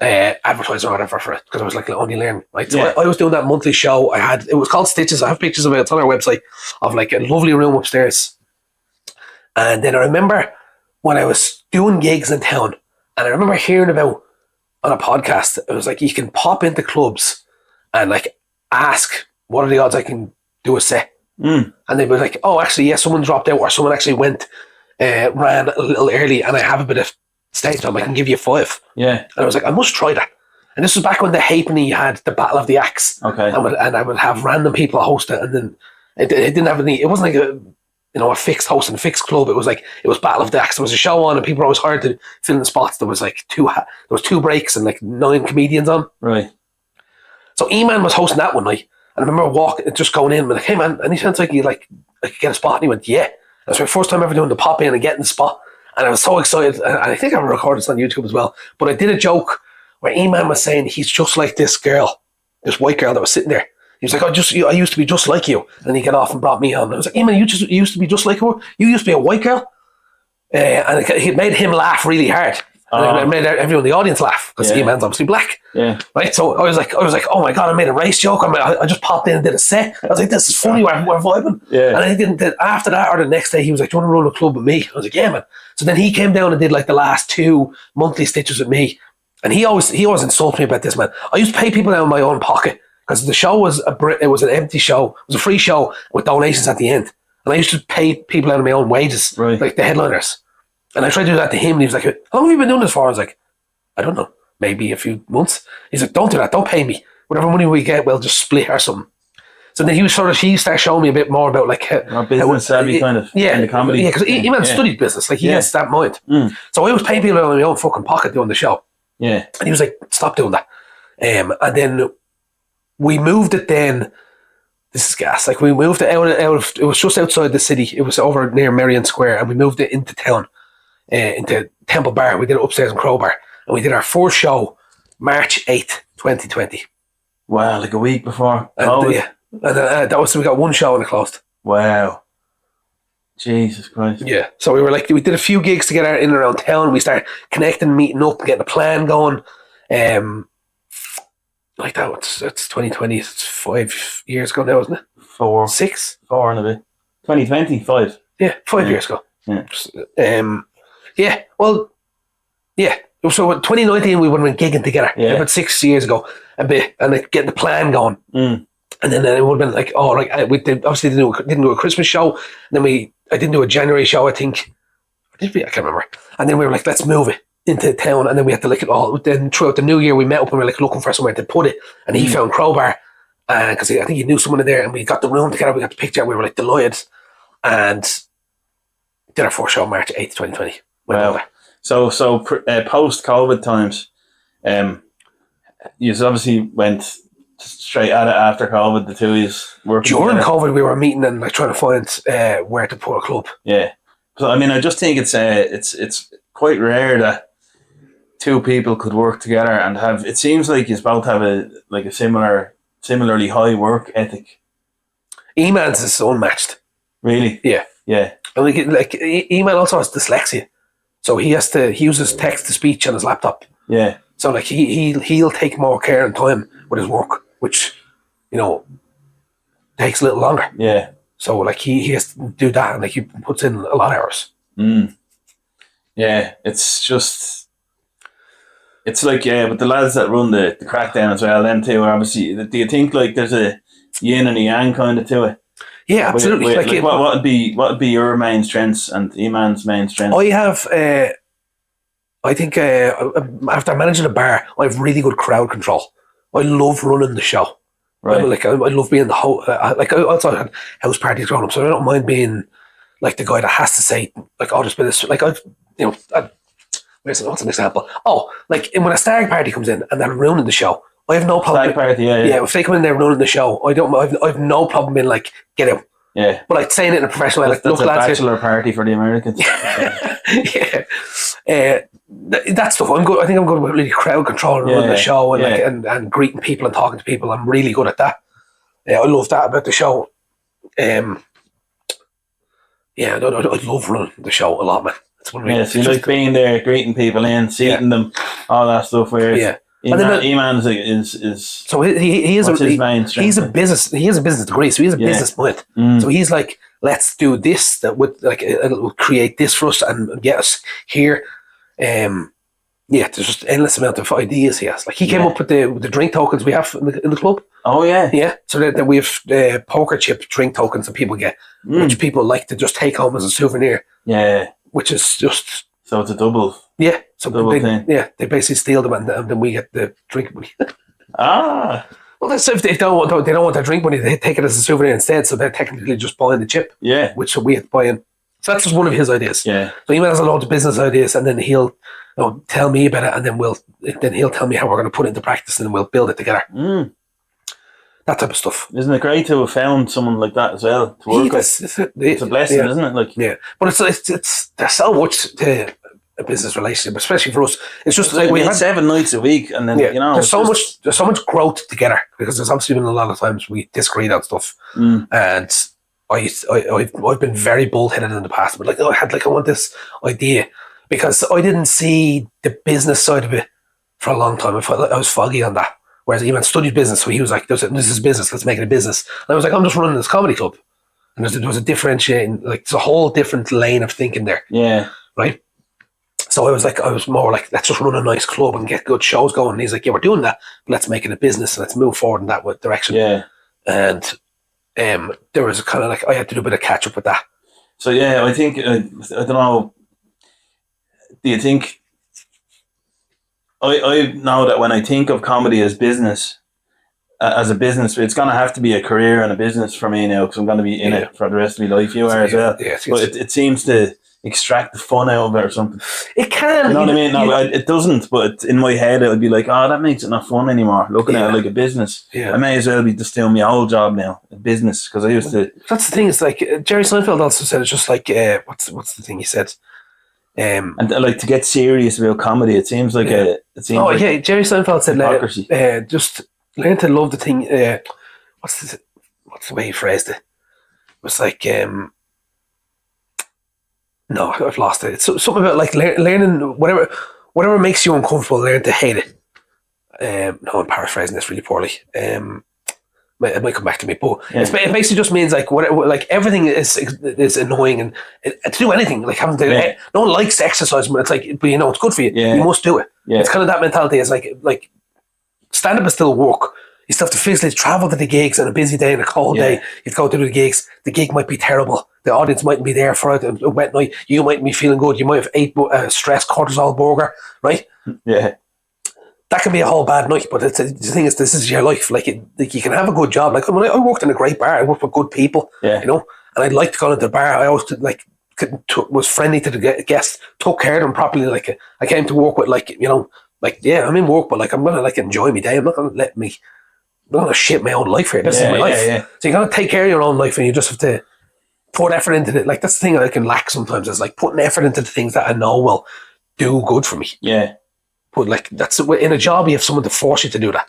advertising or whatever for it because I was like only learning. Right? So I was doing that monthly show. It was called Stitches. I have pictures of it. It's on our website of like a lovely room upstairs. And then I remember when I was doing gigs in town, and I remember hearing about on a podcast, it was like you can pop into clubs and like ask what are the odds I can do a set. And they'd be like, oh, actually, someone dropped out or someone actually went, ran a little early and I have a bit of stage time. I can give you 5. Yeah. And I was like, I must try that. And this was back when the Halfpenny had the Battle of the Axe. Okay. And I would have random people host it, and then it didn't have any. It wasn't like a fixed host and a fixed club. It was like it was Battle of the Axe. There was a show on, and people were always hired to fill in the spots. There was like 2 breaks and like 9 comedians on. Right. So E-Man was hosting that one night, and I remember just going in and like, hey man, any chance I could get a spot? And he went, yeah. That's my first time ever doing the pop in and getting the spot. And I was so excited, and I think I recorded this on YouTube as well. But I did a joke where E-Man was saying he's just like this girl, this white girl that was sitting there. He was like, I used to be just like you. And he got off and brought me on. I was like, hey man, you used to be just like her? You used to be a white girl? And it made him laugh really hard. And it made everyone in the audience laugh because E-Man's obviously black. Yeah. Right? So I was like, oh my God, I made a race joke. I just popped in and did a set. I was like, this is funny, we're vibing. Yeah. And I think after that or the next day, he was like, do you want to run a club with me? I was like, yeah, man. So then he came down and did like the last 2 monthly stitches with me. And he always insults me about this, man. I used to pay people out of my own pocket because the show was an empty show. It was a free show with donations at the end. And I used to pay people out of my own wages, like the headliners. And I tried to do that to him, and he was like, how long have you been doing this for? I was like, I don't know, maybe a few months. He's like, don't do that, don't pay me. Whatever money we get, we'll just split or something. So then he started showing me a bit more about like how business savvy kind of in the comedy. Yeah, because he studied business, like he has that mind. So I was paying people out of my own fucking pocket doing the show. Yeah. And he was like, stop doing that. And then we moved it then. This is gas. Like we moved it out of it was just outside the city. It was over near Merrion Square, and we moved it into town. Into Temple Bar. We did it upstairs in Crowbar, and we did our first show March 8th, 2020. Wow, like a week before COVID. We got one show and it closed. Wow. Jesus Christ. Yeah. So we did a few gigs to get in and around town. We started connecting, meeting up, getting a plan going. Like that, it's 2020, it's 5 years ago now, isn't it? 4. 6? 4 and a bit. 2020, 5. Yeah, 5 years ago. Yeah. Yeah, well, yeah. So in 2019, we would have been gigging together about 6 years ago, and like getting the plan going. And then it would have been like, we didn't do a Christmas show. And then I didn't do a January show, I think. I can't remember. And then we were like, let's move it into town. And then we had to look at all. Then throughout the new year, we met up and we were like looking for somewhere to put it. And he found Crowbar, because I think he knew someone in there. And we got the room together. We got the picture. We were like delighted, and did our first show March 8th, 2020. Wow. So post COVID times, you obviously went straight at it after COVID. The two of you working during together. COVID, we were meeting and like trying to find where to put a club. Yeah. So I mean, I just think it's quite rare that two people could work together and have. It seems like you both have a similarly high work ethic. E-Man's is unmatched. Really? Yeah. Yeah. And like E-Man also has dyslexia. So he uses text to speech on his laptop. Yeah. So like he'll take more care and time with his work, which, takes a little longer. Yeah. So like he has to do that, and like he puts in a lot of hours. Yeah, it's like with the lads that run the Crackdown as well, them two are obviously. Do you think like there's a yin and a yang kind of to it? Yeah, absolutely. What would be your main strengths and E-Man's main strengths? I have, I think after managing a bar, I have really good crowd control. I love running the show. Right. I love being the host. Like I also had house parties growing up, so I don't mind being like the guy that has to say like, "Oh, there's been this." Like what's an example? Oh, like when a stag party comes in and they're ruining the show, I have no problem. Stag party, yeah. If they come in there ruining the show, I have no problem being like, "Get out." Yeah. But like saying it in a professional way, like that's a bachelor party for the Americans. Yeah. That stuff I'm good. I think I'm good with really crowd control and running the show and and greeting people and talking to people. I'm really good at that. I love that about the show. I love running the show a lot, man. It's one of my so you like being there, greeting people in, seating them, all that stuff. Whereas E-Man is so he is his main strength? He has a business degree, so he has a business mind. So he's like, let's do this that would like it'll create this for us and get us here. There's just endless amount of ideas he has. Like he came up with the drink tokens we have in the club. Oh yeah, yeah. So that we have poker chip drink tokens that people get, which people like to just take home as a souvenir. Yeah, which is just so it's a double. Yeah, so double thing. Yeah, they basically steal them and then we get the drink money. Well, that's if they don't want their drink money, they take it as a souvenir instead. So they're technically just buying the chip. Yeah, which we have to buy in. So that's just one of his ideas. Yeah. So he has a lot of business ideas, and then he'll tell me about it, and then he'll tell me how we're going to put it into practice, and then we'll build it together. That type of stuff. Isn't it great to have found someone like that as well to work with? It's a blessing, isn't it? Like, but it's there's so much to a business relationship, especially for us. It's just like we had 7 nights a week, and then there's so much growth together, because there's obviously been a lot of times we disagreed on stuff, and I've been very bullheaded in the past, but like I want this idea, because I didn't see the business side of it for a long time. I felt like I was foggy on that. Whereas Eman studied business, so he was like, "This is business. Let's make it a business." And I was like, "I'm just running this comedy club," and there was a differentiating, like, there's a whole different lane of thinking there. Yeah. Right. So I was more like, let's just run a nice club and get good shows going. And he's like, "Yeah, we're doing that. But let's make it a business and let's move forward in that direction." Yeah. And there was kind of like, I had to do a bit of catch up with that. So yeah, I think I don't know. Do you think? I know that when I think of comedy as business, as a business, it's going to have to be a career and a business for me now, because I'm going to be in it for the rest of my life. You are as well. Yeah, but it seems to extract the fun out of it or something. It can. You know what I mean? No, it doesn't. But in my head, it would be like, oh, that makes it not fun anymore. Looking at it like a business. Yeah. I may as well be just doing my old job now, a business, because I used to. That's the thing. It's like Jerry Seinfeld also said. It's just like what's the thing he said? And like, to get serious about comedy, it seems like Jerry Seinfeld said hypocrisy. Just learn to love the thing. What's the way he phrased it? It was like no, I've lost it. It's something about like learning whatever makes you uncomfortable, learn to hate it. No, I'm paraphrasing this really poorly. It might come back to me, but it basically just means like like everything is annoying, and to do anything, like having to. No one likes exercise, but it's like, but it's good for you. Yeah. You must do it. Yeah. It's kind of that mentality. It's like stand up is still work. You still have to physically travel to the gigs on a busy day and a cold day. You have to go to the gigs. The gig might be terrible. The audience mightn't be there for a wet night. You might be feeling good. You might have ate a stress cortisol burger, right? Yeah. That can be a whole bad night, but the thing is, this is your life. Like you can have a good job. Like I worked in a great bar. I worked with good people, and I'd like to go into the bar. I always was friendly to the guests, took care of them properly. Like I came to work with I'm in work, but like I'm gonna enjoy my day. I'm not gonna shit my own life here. This is my life. Yeah. So you gotta take care of your own life, and you just have to put effort into it. Like that's the thing I can lack sometimes, is like putting effort into the things that I know will do good for me. Yeah. But like that's in a job, you have someone to force you to do that.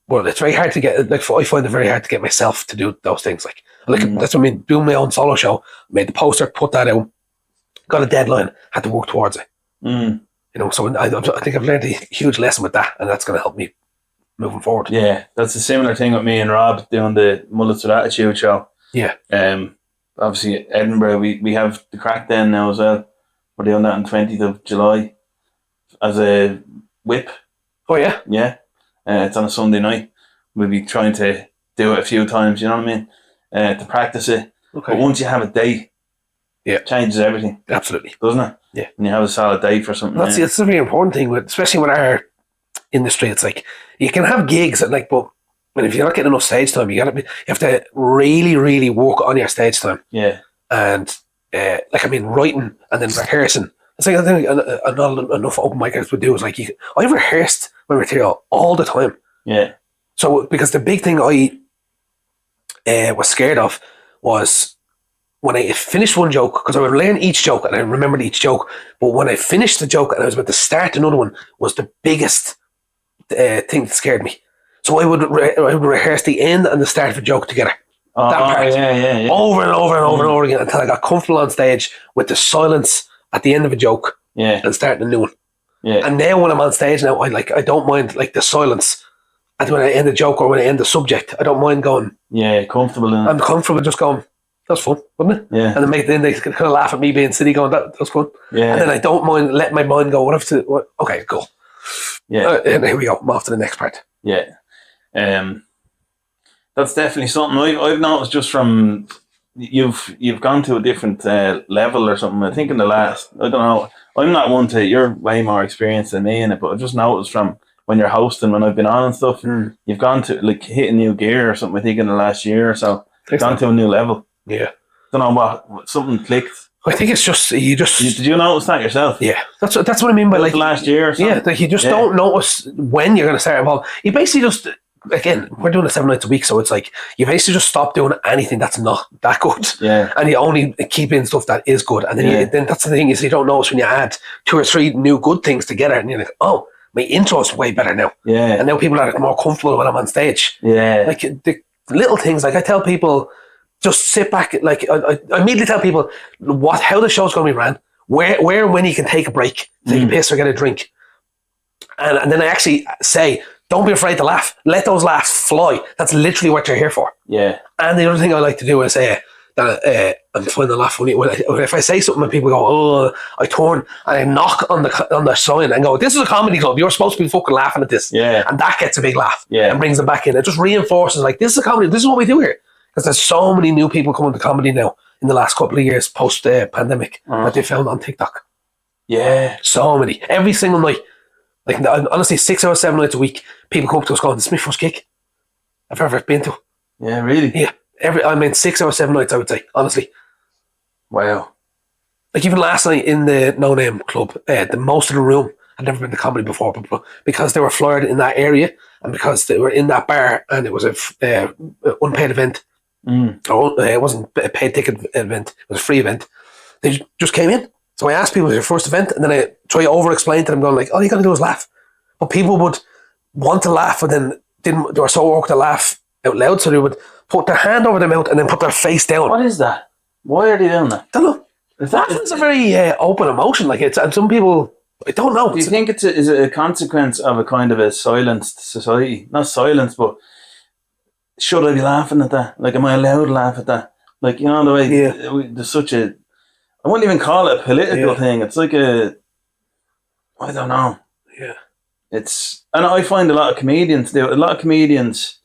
Well, it's very hard to get. Like I find it very hard to get myself to do those things. Like that's what I mean. Doing my own solo show, made the poster, put that out, got a deadline, had to work towards it. So I think I've learned a huge lesson with that, and that's going to help me moving forward. Yeah, that's a similar thing with me and Rob doing the Mullets with Attitude show. Yeah. Obviously Edinburgh, we have the Crackdown now as well. We're doing that on 20th of July. As a whip. Oh yeah? Yeah. It's on a Sunday night. We'll be trying to do it a few times, you know what I mean? To practice it. Okay. But once you have a date, it changes everything. Absolutely. Doesn't it? Yeah. When you have a solid date for something. That's a very important thing, especially with our industry. It's like, you can have gigs but if you're not getting enough stage time, you have to really, really work on your stage time. Yeah. And writing and then rehearsing. It's like, I think not enough open micers would do is like, I rehearsed my material all the time. Yeah. So, because the big thing I was scared of was when I finished one joke, because I would learn each joke and I remembered each joke, but when I finished the joke and I was about to start another one, was the biggest thing that scared me. So I would rehearse the end and the start of a joke together. That part. Yeah. Over and over and over and over again until I got comfortable on stage with the silence at the end of a joke, and starting a new one. Yeah. And now when I'm on stage now, I don't mind like the silence. And when I end a joke or when I end the subject, I don't mind going. Yeah, comfortable in it. I'm comfortable just going, that's fun, wasn't it? Yeah. And then they kind of laugh at me being silly, going, that was fun. Yeah. And then I don't mind letting my mind go, okay, cool. Yeah. And here we go, I'm off to the next part. Yeah. That's definitely something I've noticed just from. You've gone to a different level or something. I think in the last, I don't know, I'm not one to, you're way more experienced than me in it, but I've just noticed from when you're hosting, when I've been on and stuff, you've gone to like hit a new gear or something, I think in the last year or so. Gone to a new level. Yeah. Don't know what something clicked. I think it's just, did you notice that yourself? Yeah. That's what I mean by like. The last year or something? Yeah, like you just don't notice when you're going to start involved. You basically just again, we're doing it 7 nights a week, so it's like you basically just stop doing anything that's not that good, and you only keep in stuff that is good, and then then that's the thing is you don't notice when you add 2 or 3 new good things together, and you're like, oh, my intro is way better now, and now people are more comfortable when I'm on stage, like the little things. Like I tell people, just sit back. Like I immediately tell people how the show's going to be ran, where and when you can take a break, take a piss or get a drink, and then I actually say, don't be afraid to laugh. Let those laughs fly. That's literally what you're here for. Yeah. And the other thing I like to do is that I'm finding a laugh funny. If I say something and people go, oh, I turn and I knock on the sign and go, this is a comedy club. You're supposed to be fucking laughing at this. Yeah. And that gets a big laugh. Yeah. And brings them back in. It just reinforces like, this is a comedy. This is what we do here. Because there's so many new people coming to comedy now in the last couple of years post pandemic that they found on TikTok. Yeah. So many. Every single night. Like honestly, 6 or 7 nights a week, people come up to us going, "This is my first gig I've ever been to." Yeah, really? Yeah. 6 or 7 nights, I would say, honestly. Wow. Like even last night in the No Name Club, the most of the room had never been to comedy before, but because they were floored in that area and because they were in that bar and it was a unpaid event, it wasn't a paid ticket event, it was a free event, they just came in. So I asked people, "It's your first event?" And then I try to over-explain to them, going like, all you got to do is laugh. But people would want to laugh, but then they were so awkward to laugh out loud, so they would put their hand over their mouth and then put their face down. What is that? Why are they doing that? I don't know. Laughing's a very open emotion. Like and some people, I don't know. Do you think is it a consequence of a kind of a silenced society? Not silence, but should I be laughing at that? Like, am I allowed to laugh at that? Like, you know, the way there's such a, I wouldn't even call it a political thing. It's like I don't know. Yeah. And I find a lot of comedians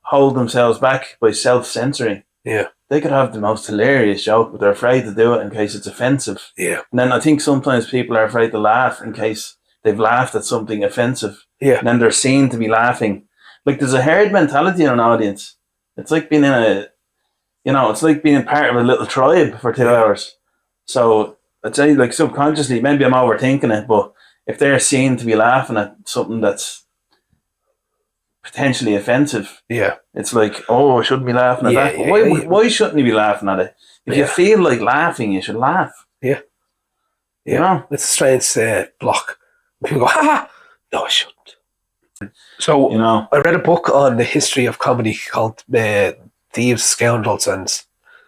hold themselves back by self-censoring. Yeah. They could have the most hilarious joke, but they're afraid to do it in case it's offensive. Yeah. And then I think sometimes people are afraid to laugh in case they've laughed at something offensive. Yeah. And then they're seen to be laughing. Like there's a herd mentality in an audience. It's like being it's like being part of a little tribe for 2 hours. So I'd say, like, subconsciously, maybe I'm overthinking it, but if they're seen to be laughing at something that's potentially offensive, it's like, oh, I shouldn't be laughing at that. Why shouldn't you be laughing at it? If you feel like laughing, you should laugh. Yeah. You know? It's a strange block. People go, ha! No, I shouldn't. So, I read a book on the history of comedy called Thieves, Scoundrels, and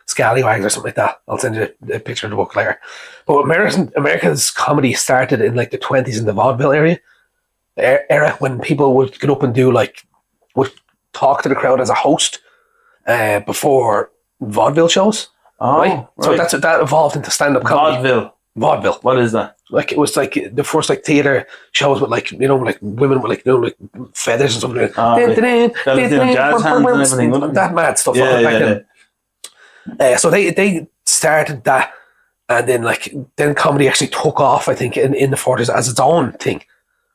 Scallywags or something like that. I'll send you a picture of the book later. But America's comedy started in like the 1920s in the vaudeville era when people would get up and would talk to the crowd as a host before vaudeville shows. Oh, right. So that evolved into stand-up comedy. Vaudeville. What is that? Like it was like the first like theatre shows with like women with like feathers and something. Jazz hands and everything. That mad stuff. So they started that, and then comedy actually took off. I think in the 40s as its own thing.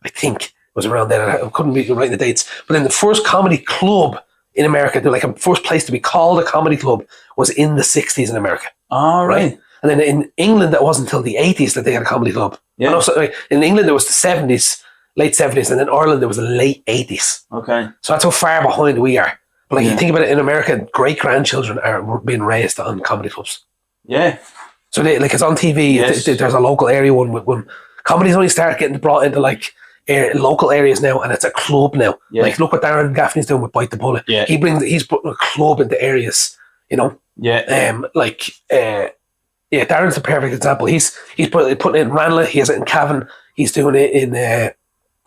I think it was around then. I couldn't be writing the dates, but then the first comedy club in America, like a first place to be called a comedy club, was in the 60s in America. Oh, right. And then in England, that wasn't until the 80s that they had a comedy club. Yeah. In England, it was the 70s, late 70s, and in Ireland, it was the late 80s. Okay. So that's how far behind we are. But you think about it, in America, great-grandchildren are being raised on comedy clubs. Yeah. So it's on TV. Yes. There's a local area one when comedies only start getting brought into local areas now, and it's a club now. Yeah. Like look what Darren Gaffney's doing with Bite the Bullet. Yeah. He's putting a club into areas. Yeah. Yeah, Darren's the perfect example. He's putting it in Ranelagh. He has it in Cavan. He's doing it in.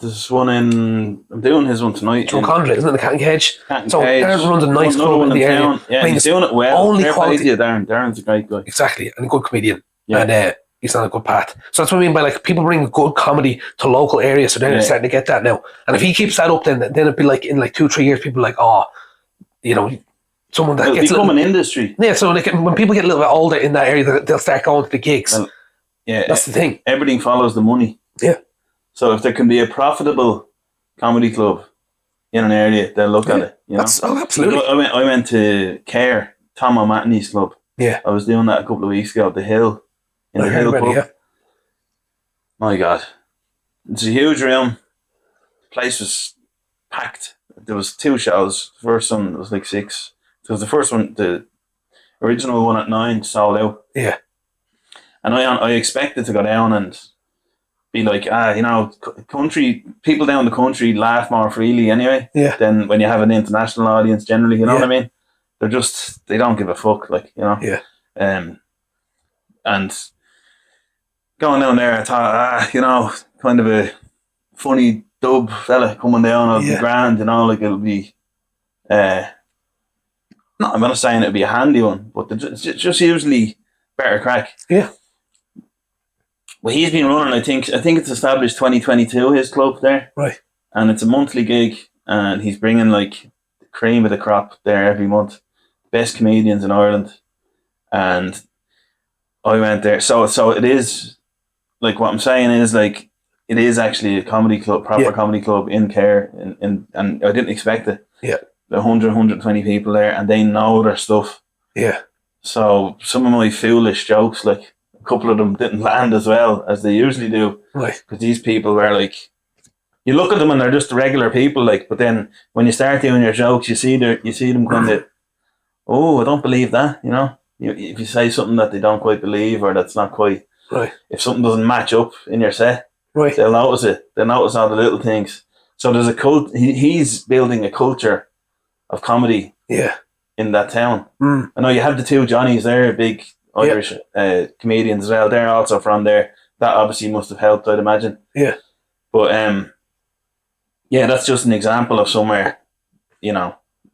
There's one in. I'm doing his one tonight. Drumcondra, isn't it? The Cat and Cage. Darren runs a nice club in the area. Yeah, he's doing it well. Only quality. Darren's a great guy. Exactly, and a good comedian. Yeah. And he's on a good path. So that's what I mean by people bring good comedy to local areas. So they're starting to get that now. And if he keeps that up, then it'd be like in 2-3 years, people are like, oh, someone that gets become an industry. Yeah, so when people get a little bit older in that area, they'll start going to the gigs. Well, yeah, that's the thing. Everything follows the money. Yeah. So if there can be a profitable comedy club in an area, they'll look at it. Absolutely. I went to Care, Tom O'Mahony's club. Yeah. I was doing that a couple of weeks ago at the Hill. In the Hill pub. Yeah. My God, it's a huge room. The place was packed. there was 2 shows. The first one was like 6. So the first one, the original one at 9, sold out. Yeah. And I expected to go down and be like, country people down the country laugh more freely anyway. Yeah. Than when you have an international audience generally. You know what I mean? They don't give a fuck. Yeah. And going down there, I thought, kind of a funny dub fella coming down of the grand, it'll be. I'm not saying it'll be a handy one, but it's just usually better crack. Yeah. Well, he's been running. I think it's established 2022. His club there, right? And it's a monthly gig, and he's bringing like the cream of the crop there every month, best comedians in Ireland, and I went there. So it is like what I'm saying is like it is actually a comedy club, proper comedy club in Care, and I didn't expect it. Yeah. 120 people there, and they know their stuff. Yeah. So some of my foolish jokes, like a couple of them didn't land as well as they usually do. Right. Because these people were like, you look at them and they're just regular people, like. But then when you start doing your jokes, you see them kind of, oh, I don't believe that. If you say something that they don't quite believe or that's not quite right, if something doesn't match up in your set, right, they'll notice it. They'll notice all the little things. So there's a cult. He's building a culture of comedy in that town. I know you have the 2 Johnnies there, big Irish comedians as well. They're also from there. That obviously must have helped, I'd imagine. Yeah. But that's just an example of somewhere, in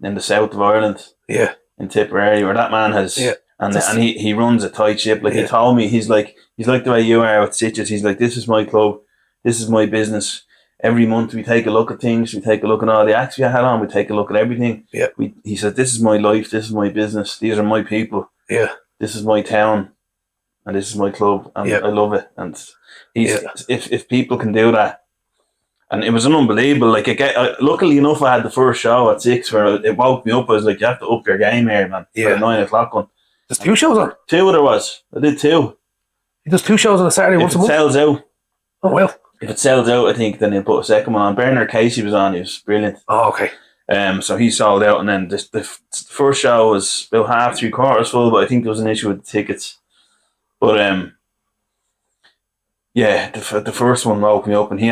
the south of Ireland. Yeah. In Tipperary, where that man has and he runs a tight ship. Like he told me, he's like the way you are with Stitches. He's like, this is my club, this is my business. Every month we take a look at things, we take a look at all the acts we had on, we take a look at everything. Yeah. He said, this is my life, this is my business, these are my people. Yeah. This is my town, and this is my club, and I love it. And if people can do that, and it was an unbelievable. Like luckily enough, I had the first show at 6 where it woke me up. I was like, you have to up your game here, man. For the 9 o'clock one. There's 2 shows on. 2 there was. I did 2. He does 2 shows on a Saturday once a month. If it sells out. Oh well. If it sells out, I think then he'll put a second one on. Bernard Casey was on. He was brilliant. Oh, okay. So he sold out, and then the first show was about half, 3/4 full, but I think there was an issue with the tickets. But the first one woke me up, and he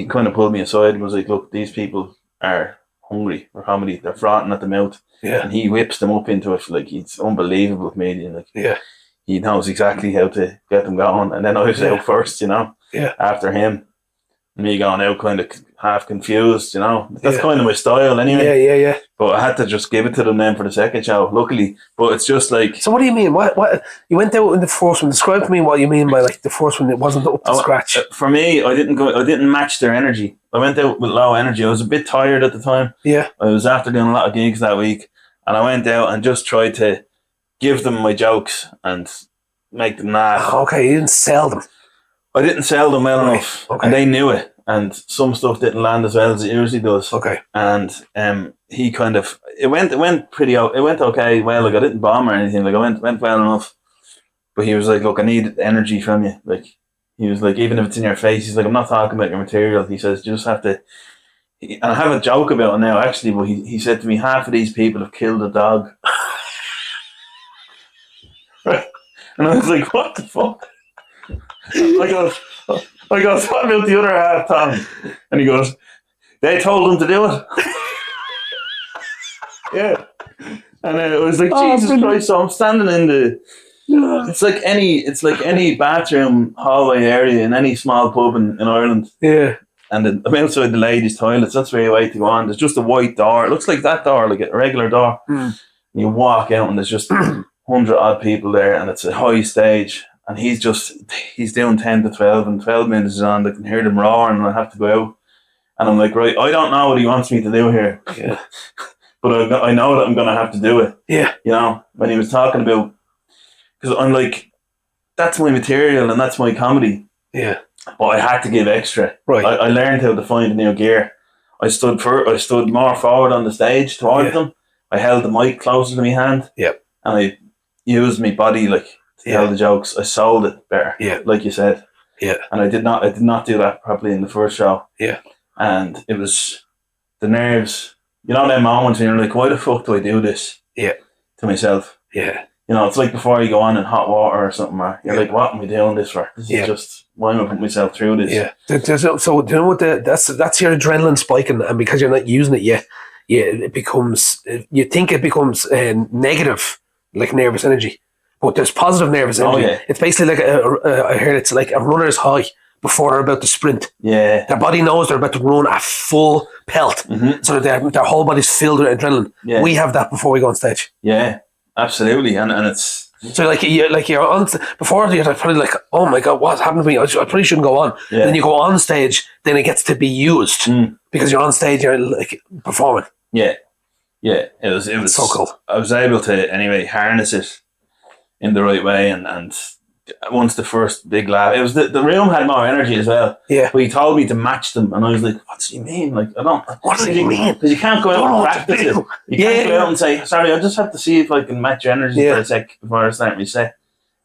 kind of pulled me aside and was like, look, these people are hungry for comedy. They're frothing at the mouth. Yeah. And he whips them up into it. Like, he's an unbelievable comedian. Like, he knows exactly how to get them going. And then I was out first, after him. Me going out kind of half confused, That's kind of my style anyway. Yeah. But I had to just give it to them then for the second show, luckily. But it's just like... So what do you mean? What you went out in the first one. Describe to me what you mean by like the first one that wasn't up to scratch. For me, I didn't match their energy. I went out with low energy. I was a bit tired at the time. Yeah. I was after doing a lot of gigs that week. And I went out and just tried to give them my jokes and make them laugh. Okay, you didn't sell them. I didn't sell them well enough. Okay. And they knew it. And some stuff didn't land as well as it usually does. Okay. And he kind of... It went okay. Well, like I didn't bomb or anything. Like I went well enough. But he was like, look, I need energy from you. Like, he was like, even if it's in your face, he's like, I'm not talking about your material. He says, you just have to... And I have a joke about it now, actually, but he said to me, half of these people have killed a dog. Right? And I was like, what the fuck? I goes, what about the other half, Tom? And he goes, they told him to do it. Yeah. And it was like, Jesus Christ, so I'm standing in the... It's like any bathroom hallway area in any small pub in Ireland. Yeah. And I'm outside the ladies' toilets. That's where you wait to go on. There's just a white door. It looks like that door, like a regular door. And you walk out and there's just 100 odd people there, and it's a high stage. And he's doing 10 to 12, and 12 minutes is on. I can hear them roaring, and I have to go out. And I'm like, right, I don't know what he wants me to do here. Yeah. But I know that I'm going to have to do it. Yeah. When he was talking about... Because I'm like, that's my material and that's my comedy. Yeah. But I had to give extra. Right. I learned how to find new gear. I stood more forward on the stage towards them. I held the mic closer to my hand. Yep. And I used my body to tell the jokes. I sold it better. Yeah. Like you said. Yeah. And I did not do that properly in the first show. Yeah. And it was the nerves. You know, them moments when you're like, why the fuck do I do this? Yeah. To myself. Yeah. You know, it's like before you go on in hot water or something, or you're like, what am I doing this for? This is just, why am I putting myself through this? Yeah. So do you know what that's your adrenaline spiking, and because you're not using it yet, it becomes, you think it becomes negative, like nervous energy. But there's positive nervous energy. Yeah. It's basically like I heard it's like a runner's high before they're about to sprint. Yeah. Their body knows they're about to run at full pelt. So that their whole body's filled with adrenaline. Yeah. We have that before we go on stage. Yeah. Absolutely. And it's... So you're on before you're probably like, oh my god, what's happened to me? I probably shouldn't go on. Yeah. Then you go on stage, then it gets to be used because you're on stage, you're like performing. Yeah. Yeah. It was so cool. I was able to anyway harness it in the right way, and once the first big laugh, it was the room had more energy as well. Yeah. But he told me to match them, and I was like, what does he mean? Like, I don't. What does he mean? Because you can't go out and practice it. You can't go out and say, sorry, I just have to see if I can match your energy for a sec before I start my set.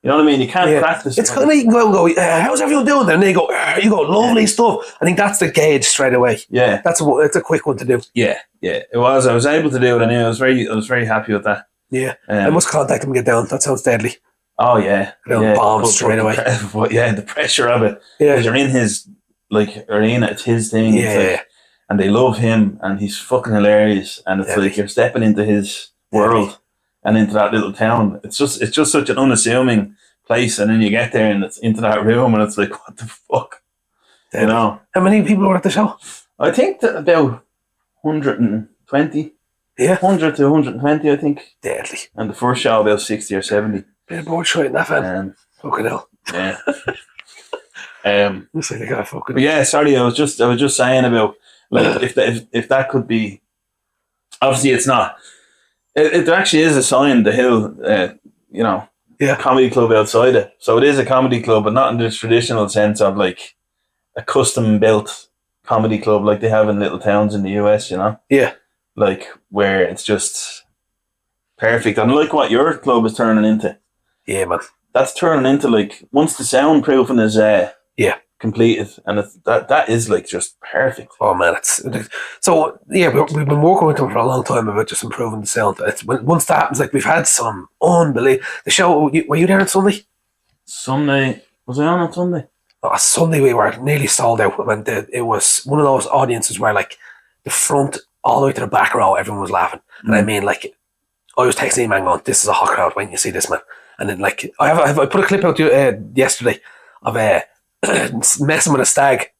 You know what I mean? You can't practice. It's kind of, you can go and go, how's everyone doing? And they go, you go, lovely stuff. I think that's the gauge straight away. Yeah. It's a quick one to do. Yeah, yeah. It was. I was able to do it. I knew. I was very happy with that. Yeah. I must contact him and get down. That sounds deadly. Oh yeah. Bombs straight away. The pressure of it. Yeah. Because you're in his arena, it's his thing. Yeah. And they love him, and he's fucking hilarious. And it's like you're stepping into his world and into that little town. It's just such an unassuming place, and then you get there and it's into that room, and it's like, what the fuck? You know? How many people were at the show? I think that about 120. Yeah. 100 to 120, I think. Deadly. And the first show about 60 or 70. Bit of board shouting that fan. Fucking hell. Yeah. Looks like a guy fucking. But yeah, sorry, I was just saying about like if that could be. Obviously, it's not. It actually is a sign. The Hill, comedy club outside it. So it is a comedy club, but not in the traditional sense of like a custom built comedy club like they have in little towns in the US. You know. Yeah. Like where it's just perfect, and like what your club is turning into. Yeah, man. That's turning into like once the soundproofing is completed, and that is like just perfect. Oh man, so yeah. We've been working with them for a long time about just improving the sound. Once that happens, like we've had some unbelievable. The show, were you there on Sunday? Sunday, was I on Sunday? Oh, Sunday we were nearly sold out. I mean, it was one of those audiences where like the front all the way to the back row, everyone was laughing, and I mean like I was texting man going, "This is a hot crowd. When you see this, man." And then like I put a clip out yesterday of messing with a stag.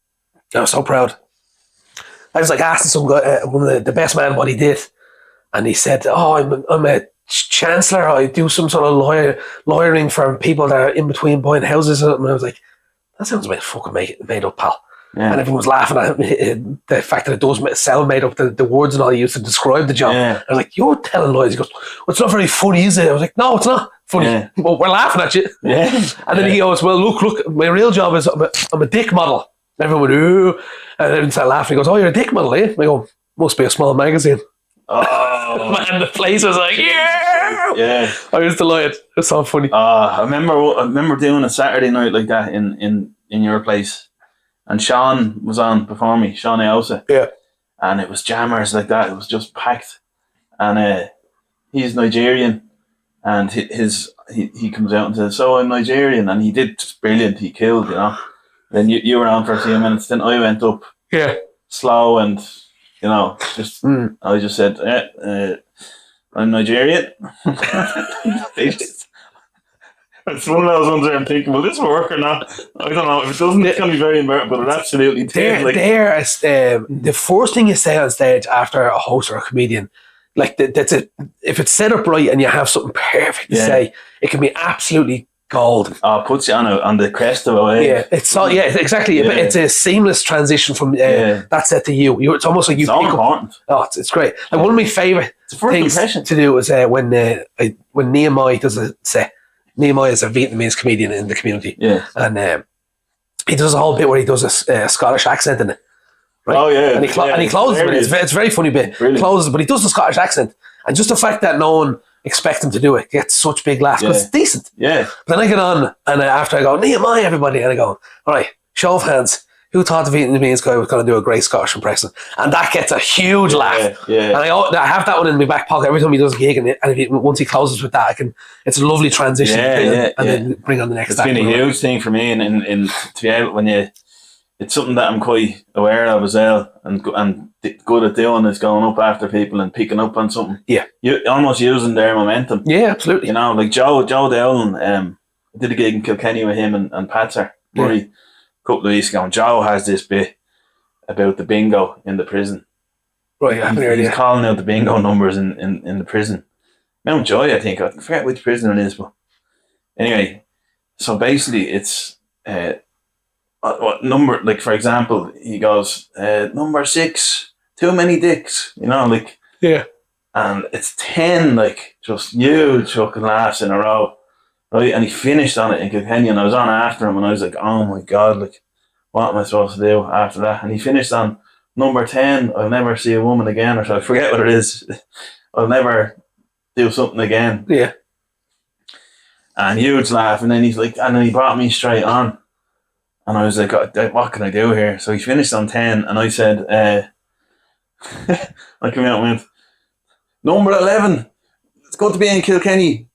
I was so proud. I was like asking some guy, one of the best man, what he did, and he said, "Oh, I'm a chancellor. I do some sort of lawyering for people that are in between buying houses." And I was like, "That sounds like fucking made up, pal." Yeah. And everyone was laughing at the fact that it does sound made up, the words and all he used to describe the job. Yeah. I was like, "You're telling lies." He goes, "Well, it's not very funny, is it?" I was like, "No, it's not funny. Yeah. Well, we're laughing at you." Yeah. And then he goes, "Well, look, my real job is I'm a dick model." And everyone went, "Ooh." And everyone started laughing. He goes, "Oh, you're a dick model, eh?" I go, "Must be a small magazine." Oh. Man, the place was like, yeah. Yeah. I was delighted. It was so funny. I remember doing a Saturday night like that in your place. And Sean was on before me, Sean Aosa. Yeah. And it was jammers like that. It was just packed. And he's Nigerian. And he comes out and says, "So I'm Nigerian." And he did just brilliant. He killed, you know. Then you were on for a few minutes. Then I went up slow and, you know, just I just said, "I'm Nigerian." It's one of those ones where I'm thinking, will this work or not? I don't know. If it doesn't, it's going to be very embarrassing, but it absolutely did. The first thing you say on stage after a host or a comedian, like that's it. If it's set up right and you have something perfect to say, it can be absolutely gold. Oh, it puts you on the crest of a wave. Yeah, exactly. Yeah. It's a seamless transition from that set to you. It's almost like you. It's all important. It's great. Like one of my favorite things to do is when Nehemiah does a set. Nehemiah is a Vietnamese comedian in the community. Yeah. And he does a whole bit where he does a Scottish accent in it. Right? Oh, yeah. And he closes it. It's a very funny bit. Brilliant. Closes, but he does the Scottish accent. And just the fact that no one expects him to do it gets such big laughs because it's decent. Yeah. But then I get on, and after I go, "Nehemiah, everybody," and I go, "All right, show of hands. who thought the Vietnamese guy was going to do a great Scottish impression? And that gets a huge laugh. Yeah. And I have that one in my back pocket every time he does a gig, and once he closes with that, it's a lovely transition. Then bring on the next. It's been a huge thing for me, and to be able it's something that I'm quite aware of as well, and good at doing is going up after people and picking up on something. Yeah, you almost using their momentum. Yeah, absolutely. You know, like Joe Dowling, I did a gig in Kilkenny with him and Patzer Murray a couple of weeks ago, and Joe has this bit about the bingo in the prison. Right, I haven't heard He's calling out the bingo numbers in the prison. Mountjoy, I think. I forget which prison it is, but anyway, so basically it's what number, like for example, he goes, number 6, too many dicks, you know, like, and it's 10, like, just huge fucking laughs in a row, right? And he finished on it in Kilkenny, and I was on after him, and I was like, oh my God, like, what am I supposed to do after that? And he finished on number 10, I'll never see a woman again, or so I forget what it is. I'll never do something again. Yeah. And huge laugh, and then he's like, and then he brought me straight on. And I was like, what can I do here? So he finished on 10, and I said, I came out and went, number 11, it's going to be in Kilkenny.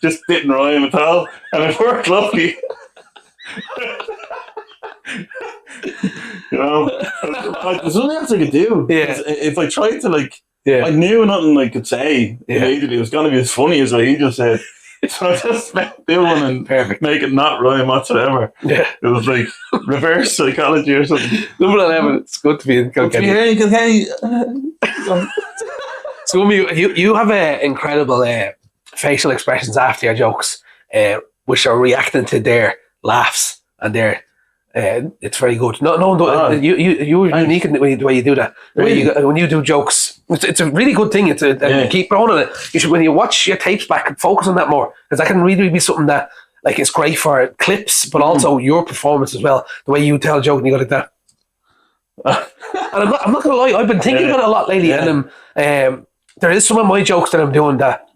Just didn't rhyme at all, and it worked lovely. You know, there's nothing else I could do. Yeah. If I tried to, like, I knew nothing I could say immediately. It was going to be as funny as what he just said. So I just do one and make it not rhyme whatsoever. Yeah. It was like reverse psychology or something. Number 11, it's good to be in Kilkenny. So you have incredible facial expressions after your jokes, which are reacting to their laughs and their. It's very good. You're unique in the way you do that. When you do jokes, it's a really good thing. Keep growing on it. You should, when you watch your tapes back, focus on that more, because that can really be something that, like, it's great for clips, but also your performance as well. The way you tell a joke and you go like that. And I'm not gonna lie, I've been thinking about it a lot lately, and there is some of my jokes that I'm doing that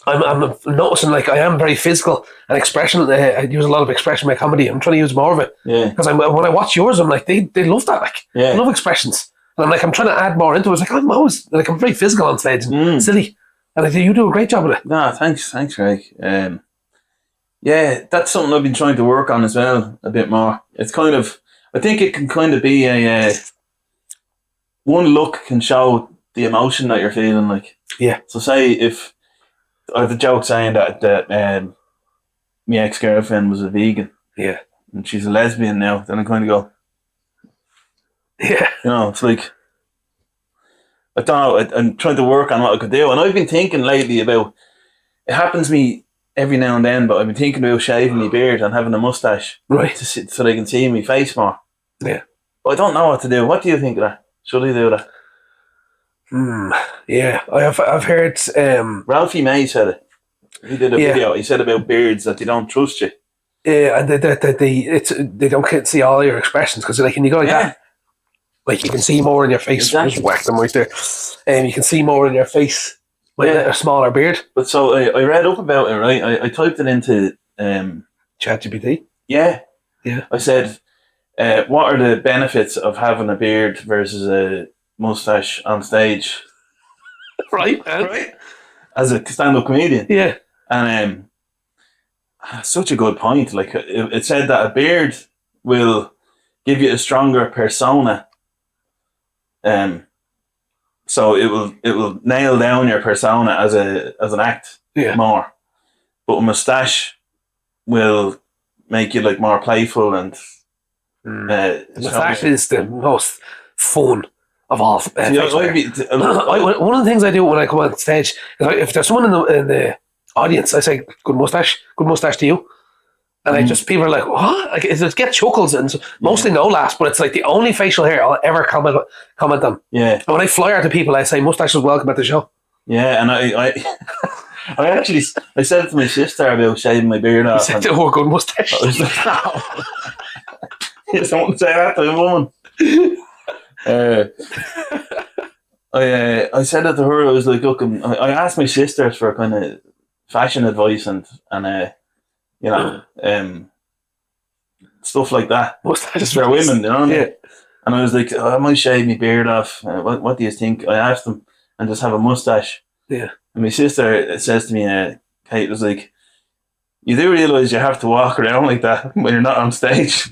I'm noticing, like, I am very physical and expression. I use a lot of expression in my comedy. I'm trying to use more of it. Yeah. Because when I watch yours, I'm like, they love that. Like, I love expressions. And I'm like, I'm trying to add more into it. It's like, I'm always, like, I'm very physical on stage and silly. And I think you do a great job with it. No, thanks, Craig. Yeah, that's something I've been trying to work on as well a bit more. It's kind of, I think it can kind of be one look can show the emotion that you're feeling, like. Yeah. So say if I have a joke saying that my ex-girlfriend was a vegan. Yeah. And she's a lesbian now, then I kind of go, yeah. You know, it's like, I don't know, I'm trying to work on what I could do. And I've been thinking lately about, it happens to me every now and then, but I've been thinking about shaving my beard and having a moustache. Right. So they can see my face more. Yeah. But I don't know what to do. What do you think of that? Should I do that? Yeah, I've heard. Ralphie May said it. He did a video. He said about beards that they don't trust you. Yeah, and they don't see all your expressions, because, like, when you go like that, like, you can see more in your face. Exactly. Just whack them right there. You can see more in your face with a smaller beard. But so I read up about it, right? I typed it into ChatGPT. Yeah. Yeah. I said, what are the benefits of having a beard versus a mustache on stage? Right. As a stand-up comedian. Yeah. And such a good point. Like, it said that a beard will give you a stronger persona. So it will nail down your persona as an act more. But a mustache will make you, like, more playful and mustache is the most fun of all. One of the things I do when I come on stage, if there's someone in the audience, I say, good mustache to you. And I just, people are like, what? Like, it get chuckles and mostly no laughs, but it's like the only facial hair I'll ever comment on. Yeah. And when I fly out to people, I say, mustache is welcome at the show. Yeah, and I actually, I said it to my sister about shaving my beard off. You said, oh, good mustache. I was like, no. You don't say that to a woman. I said it to her. I was like, look, I asked my sisters for kind of fashion advice and stuff like that. Mustaches for women, you know. Yeah. And I was like, oh, I might shave my beard off. What do you think? I asked them, and just have a mustache. Yeah. And my sister says to me, Kate was like, you do realise you have to walk around like that when you're not on stage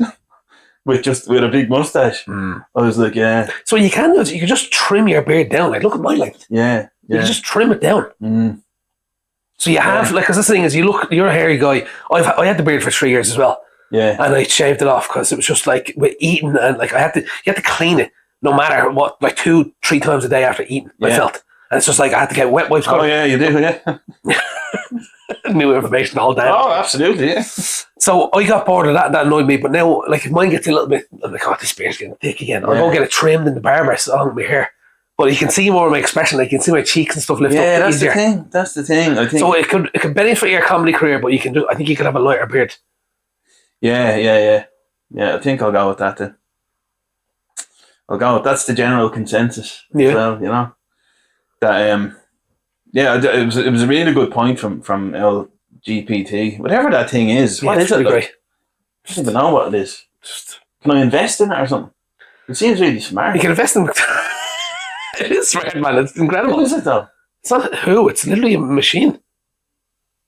with a big mustache. I was like, yeah. So you can do it. You can just trim your beard down. Like, look at my length. Yeah. You can just trim it down. So you have, like, because the thing is, you're a hairy guy. I had the beard for 3 years as well. Yeah. And I shaved it off because it was just like with eating, and like you had to clean it no matter what, like 2-3 times a day after eating. I felt, and it's just like I had to get wet wipes. Oh yeah, you do, yeah. New information all day. Oh, absolutely, yeah. So I got bored of that, and that annoyed me. But now, like, if mine gets a little bit, I'm like, oh, this beard's getting thick again. I'll go get it trimmed in the barber along with my hair. But you can see more of my expression. Like, you can see my cheeks and stuff lift up. Yeah, that's easier. the thing. That's the thing. I think so. It could benefit your comedy career, but I think you could have a lighter beard. Yeah. I think I'll go with that then. That's the general consensus. Yeah. Well, you know. That it was a really good point from LGBT. Whatever that thing is. What is it? Like? I don't even know what it is. Can I invest in it or something? It seems really smart. You can invest in it. It is smart, man. It's incredible. What is it though? It's not it's literally a machine.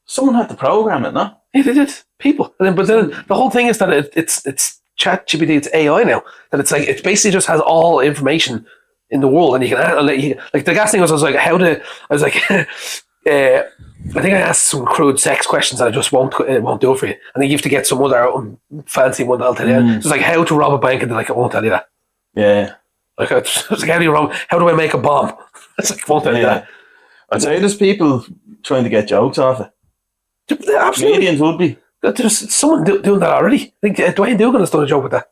Someone had to program it, no? Yeah, they did. People. But then the whole thing is that it's ChatGPT, it's AI now. That it's like, it basically just has all information in the world, and you can like the gas thing was, I was like, I think I asked some crude sex questions and it just won't do it for you. And then you have to get some other fancy one that'll tell you. It's like how to rob a bank, and they're like, it won't tell you that. Yeah. Like, it's like, how do I make a bomb? It's like, it won't tell you that. I'd say there's people trying to get jokes off it. Absolutely. Comedians would be. There's someone doing that already. I think Dwayne Dugan has done a joke with that.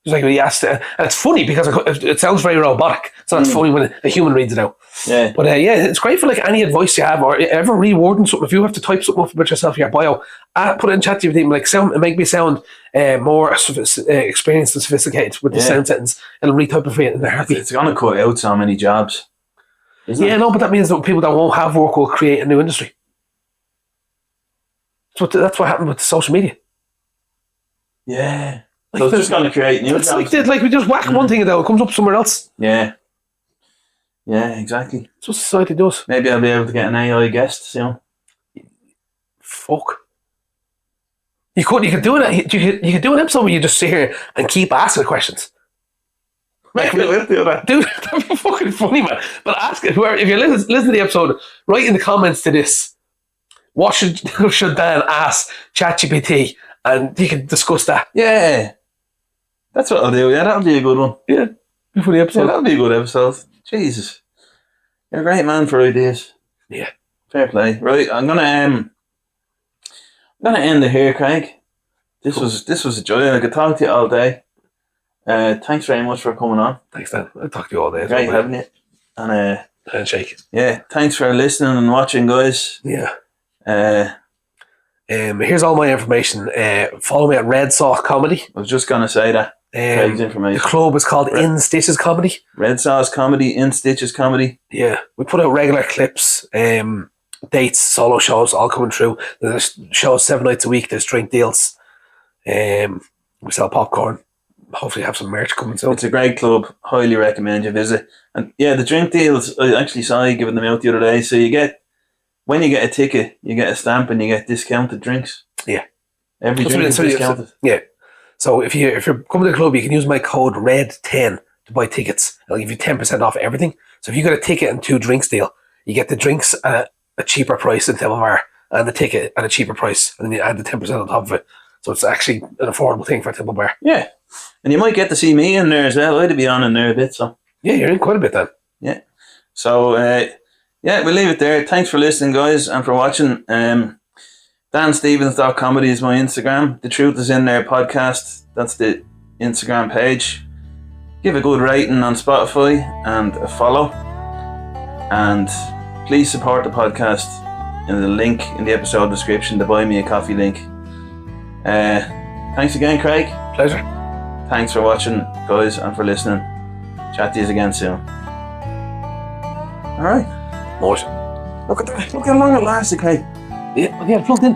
He's like, he asked, and it's funny because it sounds very robotic. So it's funny when a human reads it out. Yeah. But it's great for like any advice you have, or ever rewording something. If you have to type something up about yourself in your bio, put it in ChatGPT and like make me sound more experienced and sophisticated with the sound sentence. It'll retype it for you in a heartbeat. It's going to cut out so many jobs. Yeah, no, but that means that people that won't have work will create a new industry. That's what happened with social media. Yeah. So it's just going to create new jobs. Like we just whack one thing and it comes up somewhere else. Yeah. Yeah, exactly. That's what society does. Maybe I'll be able to get an AI guest soon. Fuck. You could do it. You could do an episode where you just sit here and keep asking questions. Like, we'll do that. Dude, that'd be fucking funny, man. But ask it, whoever, if you listen to the episode, write in the comments to this, what should Dan ask ChatGPT, and you can discuss that. Yeah. That's what I'll do. Yeah, that'll be a good one. Yeah. Before the episode. Yeah, that'll be a good episode. Jesus. You're a great man for ideas. Yeah. Fair play. Right, I'm gonna end it here, Craig. This was a joy. I could talk to you all day. Thanks very much for coming on. Thanks, Dan. I'll talk to you all day. Great having you. And handshake. Yeah, thanks for listening and watching, guys. Yeah. Here's all my information. Follow me at Red Sauce Comedy. I was just gonna say that. Craig's information. The club is called InStitches Comedy. Red Sauce Comedy, InStitches Comedy. Yeah, we put out regular clips, dates, solo shows, all coming through. There's shows 7 nights a week. There's drink deals. We sell popcorn. Hopefully have some merch coming soon. It's a great club. Highly recommend you visit. And yeah, the drink deals, I actually saw you giving them out the other day. So when you get a ticket, you get a stamp and you get discounted drinks. Yeah. Every drink is discounted. Yeah. So if you're coming to the club, you can use my code RED10 to buy tickets. It'll give you 10% off everything. So if you got a ticket and 2 drinks deal, you get the drinks at a cheaper price in Temple Bar and the ticket at a cheaper price, and then you add the 10% on top of it. So it's actually an affordable thing for Temple Bar. Yeah. And you might get to see me in there as well. I'd be on in there a bit, so. Yeah, you're in quite a bit then. Yeah. So, we'll leave it there. Thanks for listening, guys, and for watching. DanStevens.comedy is my Instagram. The Truth is in There podcast. That's the Instagram page. Give a good rating on Spotify and a follow. And please support the podcast in the link in the episode description, the Buy Me a Coffee link. Thanks again, Craig. Pleasure. Thanks for watching, guys, and for listening. Chat to you again soon. Alright. Nice. Look at that. Look how long it lasted, Craig. Yeah, plugged in.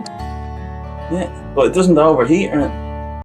Yeah, but it doesn't overheat or anything.